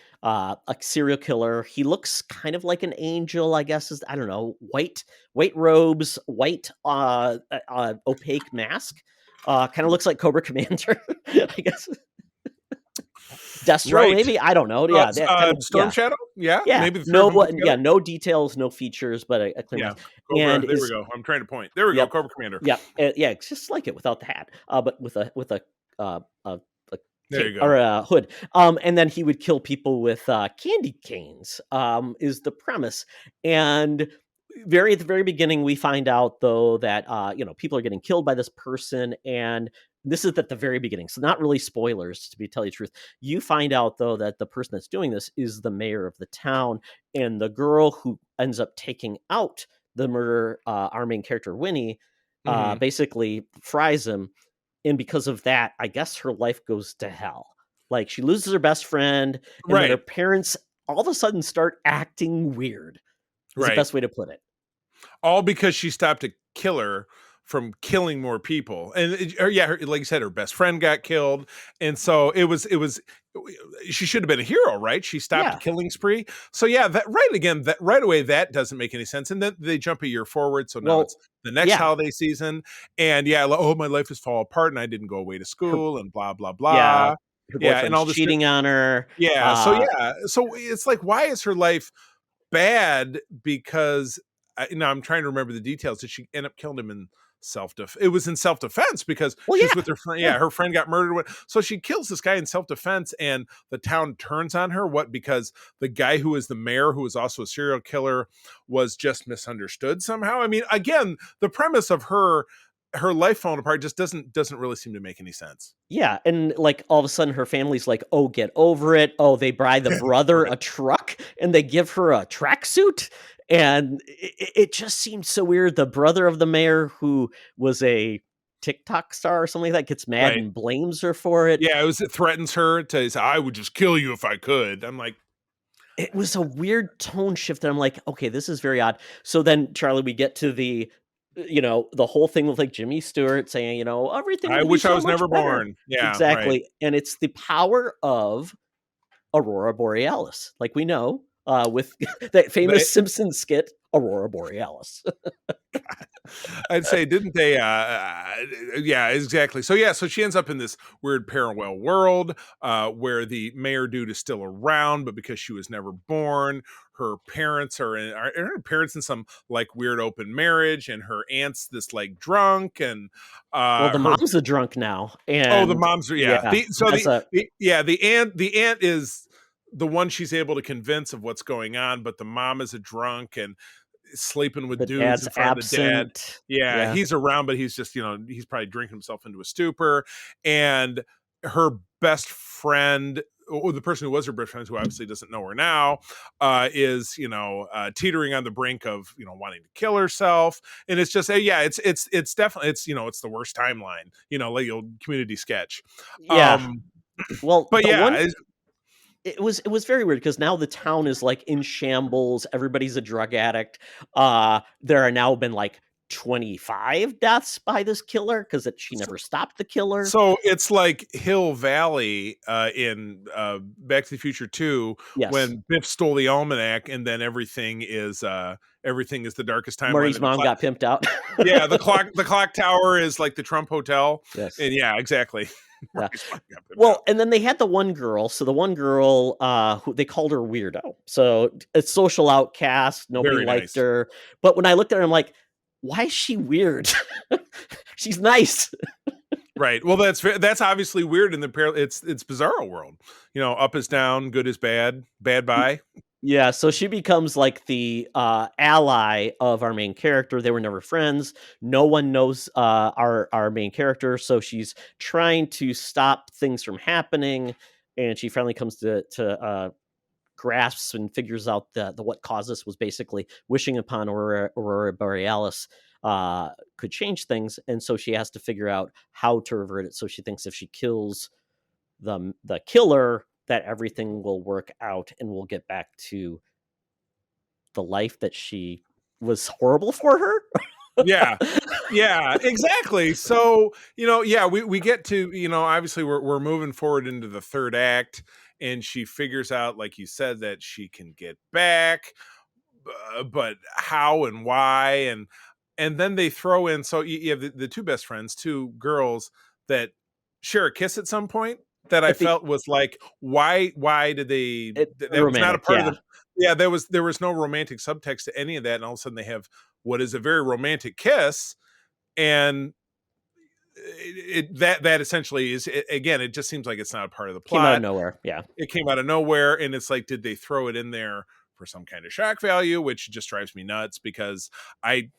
serial killer. He looks kind of like an angel, I guess. I don't know, white robes, white opaque mask. Kind of looks like Cobra Commander, I guess. Destro, maybe, I don't know. Yeah, Storm Shadow. Yeah, maybe. No details, no features, but a clear mask. Cobra, and there we go. I'm trying to point. There we go. Cobra Commander. Yeah, it's just like it without the hat, but with a there you go. Or a hood. And then he would kill people with candy canes. Is the premise. And at the very beginning, we find out though that people are getting killed by this person, and this is at the very beginning, so not really spoilers, to tell you the truth. You find out though that the person that's doing this is the mayor of the town, and the girl who ends up taking out the murder, our main character Winnie, basically fries him, and because of that, I guess her life goes to hell. Like she loses her best friend, and then her parents all of a sudden start acting weird. Is the best way to put it. All because she stopped a killer from killing more people. And like you said, her best friend got killed. And so it was she should have been a hero, right? She stopped a killing spree. So that right away, that doesn't make any sense. And then they jump a year forward. So now it's the next holiday season. And my life has fallen apart and I didn't go away to school and blah, blah, blah. Yeah. And all this cheating on her. Yeah. So it's like, why is her life bad? Because I'm trying to remember the details. Did she end up killing him in self-defense? It was in self-defense because she's with her friend. Yeah, her friend got murdered. So she kills this guy in self-defense, and the town turns on her. Because the guy who is the mayor, who is also a serial killer, was just misunderstood somehow. I mean, again, the premise of her her life falling apart just doesn't really seem to make any sense. Yeah, and like all of a sudden her family's like, "Oh, get over it." Oh, they buy the brother Right. a truck and they give her a tracksuit, and it just seems so weird. The brother of the mayor, who was a TikTok star or something like that, gets mad Right. and blames her for it. Yeah, it threatens her to say, "I would just kill you if I could." I'm like, It was a weird tone shift, and I'm like, "Okay, this is very odd." So then, Charlie, we get to the whole thing with like Jimmy Stewart saying, everything "I will be wish I so was much never better. born." Yeah, right. Exactly. And it's the power of Aurora Borealis. Like we know, with that famous Simpsons skit, Aurora Borealis. I'd say, didn't they? Yeah, exactly. So so she ends up in this weird parallel world where the mayor dude is still around, but because she was never born, her parents are her parents in some like weird open marriage, and her aunt's this like drunk, and Well, the her mom's a drunk now, the and moms are yeah, the aunt is the one she's able to convince of what's going on, but the mom is a drunk and sleeping with the dudes dad's in front of the dad. absent. Yeah, Yeah, he's around, but he's just, he's probably drinking himself into a stupor. And her best friend, or the person who was her best friend, who obviously doesn't know her now, is, teetering on the brink of, wanting to kill herself. And it's just, it's definitely, it's the worst timeline, like old Community sketch. yeah. Well, But the yeah, one it was very weird because now the town is like in shambles. Everybody's a drug addict. There are now been like 25 deaths by this killer because she never stopped the killer. so it's like Hill Valley in Back to the Future 2, Yes. when Biff stole the almanac, and then everything is the darkest timeline. Marty's mom got pimped out. Yeah, the clock tower is like the Trump Hotel. Yes. And yeah, exactly. Yeah. Marty's mom got pimped Well, out. and then they had the one girl. So the one girl, who they called her weirdo. So a social outcast. Nobody Very liked nice. her. But when I looked at her, I'm like, why is she weird? She's nice. Right. Well, that's obviously weird in it's Bizarro world. Up is down, good is bad, bad bye. Yeah, so she becomes like the ally of our main character. They were never friends. No one knows our main character, so she's trying to stop things from happening. And she finally comes to grasps and figures out the what caused this was basically wishing upon Aurora Borealis could change things, and so she has to figure out how to revert it. So she thinks if she kills the killer, that everything will work out and we'll get back to the life that she was horrible for her. Yeah, exactly. So we get to, obviously we're moving forward into the third act, and she figures out, like you said, that she can get back, but how and why, and then they throw in, so you have the two best friends, two girls that share a kiss at some point, that I felt was like, why did they? That was not a part of the. Yeah, there was no romantic subtext to any of that, and all of a sudden they have what is a very romantic kiss, and that essentially is, again, it just seems like it's not a part of the plot. Came out of nowhere. Yeah, it came out of nowhere, and it's like, did they throw it in there for some kind of shock value, which just drives me nuts, because I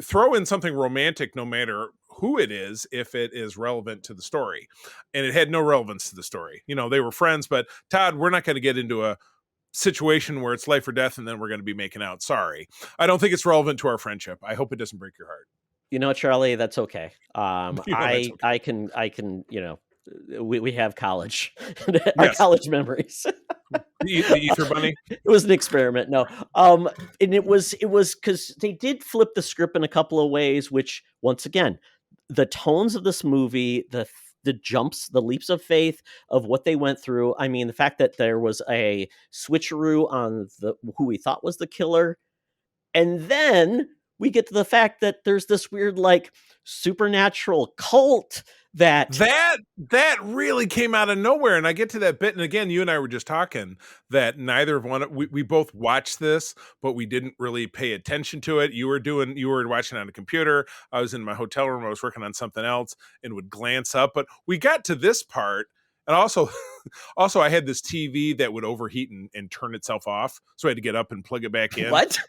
throw in something romantic no matter who it is if it is relevant to the story, and it had no relevance to the story. They were friends, but Todd, we're not going to get into a situation where it's life or death and then we're going to be making out. Sorry, I don't think it's relevant to our friendship. I hope it doesn't break your heart. Charlie, that's okay. That's okay. I can we have college, our college memories. The Ether Bunny. It was an experiment. No. And it was because they did flip the script in a couple of ways, which, once again, the tones of this movie, the jumps, the leaps of faith of what they went through. I mean, the fact that there was a switcheroo on who we thought was the killer, and then we get to the fact that there's this weird, like, supernatural cult that really came out of nowhere. And I get to that bit, and again, you and I were just talking that neither of we both watched this, but we didn't really pay attention to it. You were watching on a computer. I was in my hotel room. I was working on something else and would glance up, but we got to this part, And also, also I had this TV that would overheat and turn itself off, so I had to get up and plug it back in. What?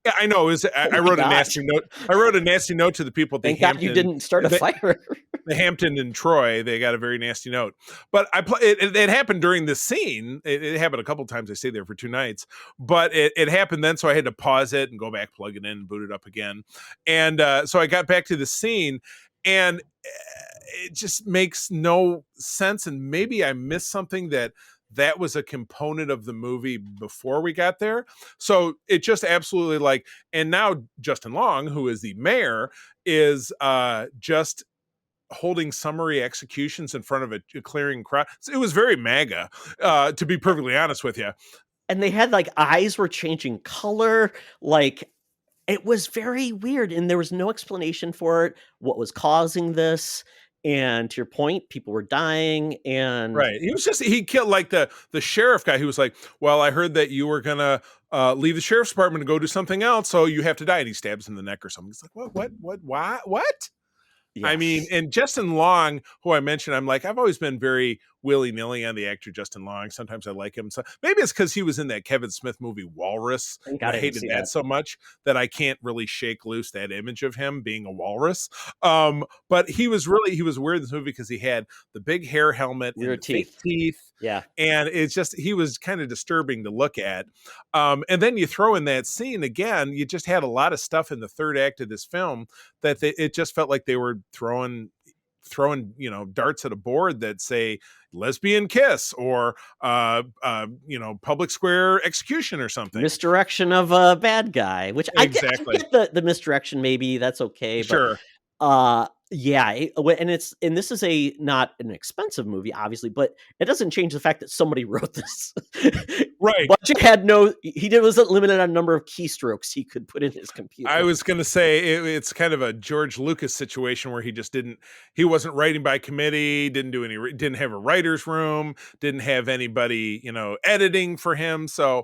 Yeah, I know. Oh I my wrote a gosh. nasty note. I wrote a nasty note to the people at the Thank God Hampton. you didn't start a fire. The Hampton and Troy, they got a very nasty note. But it happened during this scene. It happened a couple times. I stayed there for 2 nights, but it happened then, so I had to pause it and go back, plug it in, and boot it up again. And so I got back to the scene, and it just makes no sense. And maybe I missed something that was a component of the movie before we got there. So it just absolutely like, and now Justin Long, who is the mayor, is just holding summary executions in front of a clearing crowd. So it was very MAGA, to be perfectly honest with you. And they had like eyes were changing color. Like it was very weird. And there was no explanation for it. What was causing this? And to your point, people were dying. And Right. He killed like the sheriff guy who was like, well, I heard that you were going to leave the sheriff's department to go do something else, so you have to die. And he stabs him in the neck or something. He's like, what, why, what? I mean, and Justin Long, who I mentioned, I'm like, I've always been very willy-nilly on the actor Justin Long. Sometimes I like him. So maybe it's because he was in that Kevin Smith movie Walrus. I hated that so much that I can't really shake loose that image of him being a walrus. But he was weird in this movie because he had the big hair helmet and the fake teeth. Yeah. And it's just, he was kind of disturbing to look at. And then you throw in that scene again, you just had a lot of stuff in the third act of this film that it just felt like they were throwing, darts at a board that say lesbian kiss or, public square execution or something. Misdirection of a bad guy, which exactly. I get the misdirection. Maybe that's okay. Sure. But, and this is not an expensive movie, obviously, but it doesn't change the fact that somebody wrote this. Right. Budget wasn't limited on number of keystrokes he could put in his computer. I was going to say it's kind of a George Lucas situation where he wasn't writing by committee, didn't have a writer's room, didn't have anybody, editing for him. So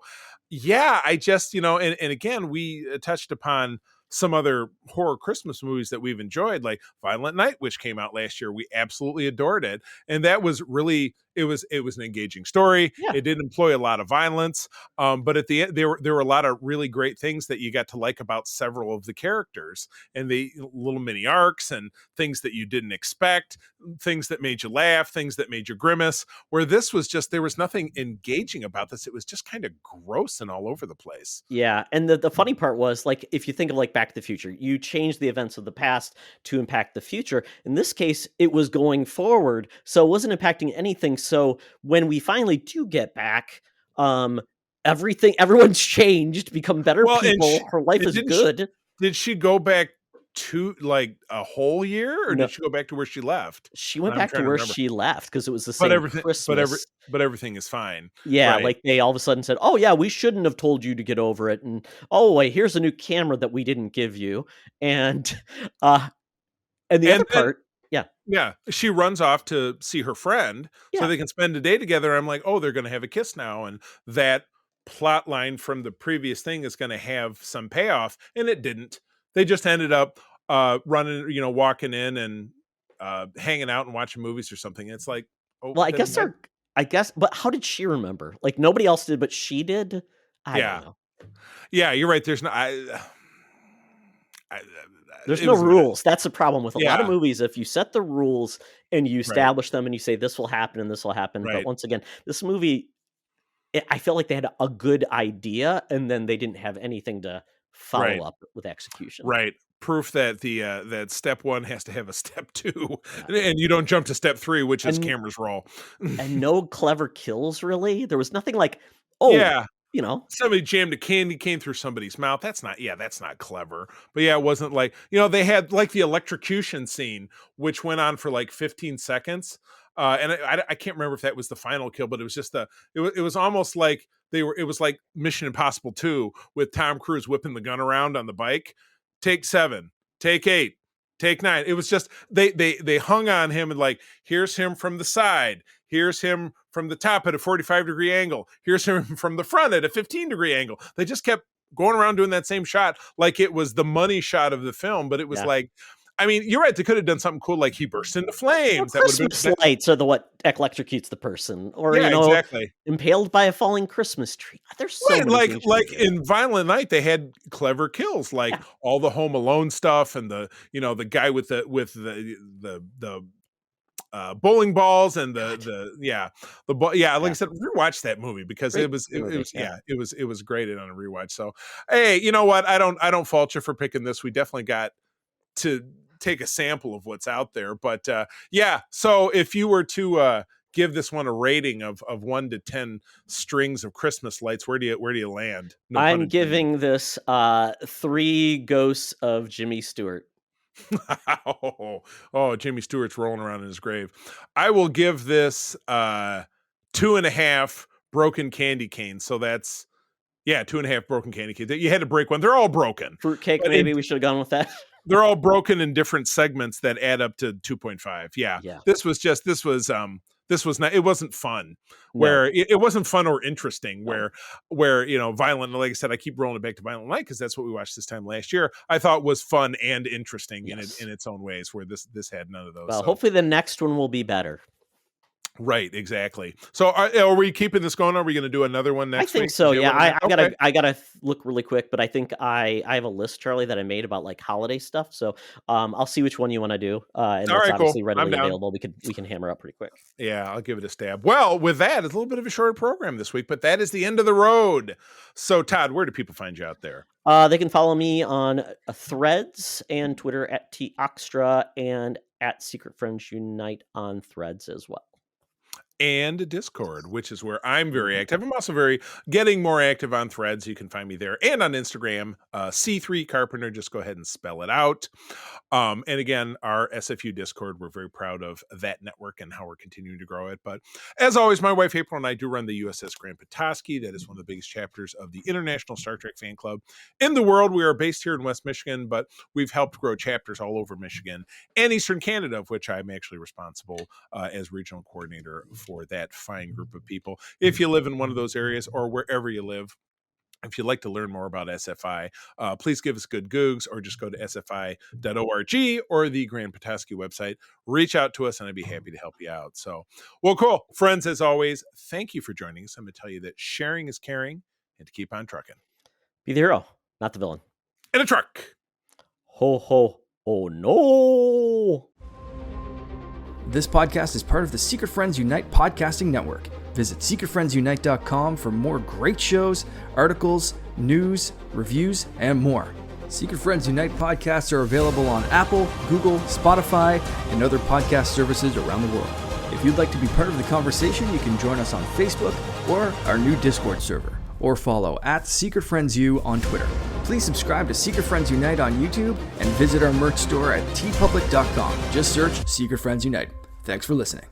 yeah, I just, and again, we touched upon some other horror Christmas movies that we've enjoyed, like Violent Night, which came out last year. We absolutely adored it. And that was really, it was an engaging story. Yeah. It did employ a lot of violence. But at the end, there were a lot of really great things that you got to like about several of the characters, and the little mini arcs and things that you didn't expect, things that made you laugh, things that made you grimace, where this was just, there was nothing engaging about this. It was just kind of gross and all over the place. Yeah. And the funny part was, like, if you think of like Back to the Future, you change the events of the past to impact the future. In this case, it was going forward, so it wasn't impacting anything. So when we finally do get back, everyone's changed, become better people. Her life is good. Did she go back to like a whole year, or did she go back to where she left? She went back to where she left because it was the same Christmas. But everything is fine. Yeah, right? Like they all of a sudden said, "Oh yeah, we shouldn't have told you to get over it," and "Oh wait, here's a new camera that we didn't give you," and the other part. Yeah, she runs off to see her friend so they can spend a day together. I'm like, oh, they're going to have a kiss now. And that plot line from the previous thing is going to have some payoff. And it didn't. They just ended up running, walking in and hanging out and watching movies or something. It's like, oh, well, I guess, but how did she remember? Like nobody else did, but she did. I don't know. Yeah, you're right. There's no, there's no rules. That's the problem with a lot of movies. If you set the rules and you establish them and you say this will happen and this will happen, but once again, this movie, I feel like they had a good idea and then they didn't have anything to follow up with execution. Right. Proof that that step one has to have a step two, and you don't jump to step three, which is cameras roll. And no clever kills, really. There was nothing like, somebody jammed a candy cane through somebody's mouth. That's not clever. But it wasn't like, they had like the electrocution scene, which went on for like 15 seconds. And I can't remember if that was the final kill, but it was just it was almost like it was like Mission Impossible 2 with Tom Cruise whipping the gun around on the bike. Take 7, take 8, take 9. It was just, they hung on him and like, here's him from the side. Here's him from the top at a 45-degree angle. Here's him from the front at a 15-degree angle. They just kept going around doing that same shot like it was the money shot of the film. But it was like, I mean, you're right. They could have done something cool, like he burst into flames. Well, Christmas lights are what electrocutes the person, or Yeah, exactly. impaled by a falling Christmas tree. There's so many like things you could do. in Violent Night, they had clever kills, like all the Home Alone stuff, and the guy with the bowling balls and like I said, rewatch that movie because Great it was movie, great on a rewatch. So hey, you know what? I don't fault you for picking this. We definitely got to take a sample of what's out there, but so if you were to give this one a rating of 1 to 10 strings of Christmas lights, where do you land? No pun I'm intended. giving this 3 ghosts of Jimmy Stewart. Jimmy Stewart's rolling around in his grave. I will give this 2.5 broken candy canes. So that's 2.5 broken candy canes. You had to break one. They're all broken. Fruitcake, maybe we should have gone with that. They're all broken in different segments that add up to 2.5. Yeah. This was not, it wasn't fun. Where it wasn't fun or interesting. Where Violent, like I said, I keep rolling it back to Violent Night because that's what we watched this time last year. I thought was fun and interesting in its own ways. Where this had none of those. Well, hopefully the next one will be better. Right, exactly. So, are we keeping this going? Are we going to do another one next week? I think so. Yeah, I gotta look really quick, but I think I have a list, Charlie, that I made about like holiday stuff. So, I'll see which one you want to do, and that's obviously readily available. We can hammer up pretty quick. Yeah, I'll give it a stab. Well, with that, it's a little bit of a shorter program this week, but that is the end of the road. So, Todd, where do people find you out there? They can follow me on Threads and Twitter at @TOxtra and at Secret Friends Unite on Threads as well. And Discord, which is where I'm very active. I'm also getting more active on Threads. You can find me there and on Instagram, C3 Carpenter. Just go ahead and spell it out. And again, our SFU Discord, we're very proud of that network and how we're continuing to grow it. But as always, my wife April and I do run the USS Grand Petoskey. That is one of the biggest chapters of the International Star Trek Fan Club in the world. We are based here in West Michigan, but we've helped grow chapters all over Michigan and Eastern Canada, of which I'm actually responsible as regional coordinator for that fine group of people. If you live in one of those areas or wherever you live, if you'd like to learn more about SFI, please give us good googs or just go to sfi.org or the Grand Petoskey website. Reach out to us and I'd be happy to help you out. So, well, cool. Friends, as always, thank you for joining us. I'm going to tell you that sharing is caring and to keep on trucking. Be the hero, not the villain. In a truck. Ho, ho, oh no. This podcast is part of the Secret Friends Unite podcasting network. Visit secretfriendsunite.com for more great shows, articles, news, reviews, and more. Secret Friends Unite podcasts are available on Apple, Google, Spotify, and other podcast services around the world. If you'd like to be part of the conversation, you can join us on Facebook or our new Discord server, or follow @SecretFriendsU on Twitter. Please subscribe to Secret Friends Unite on YouTube and visit our merch store at tpublic.com. Just search Secret Friends Unite. Thanks for listening.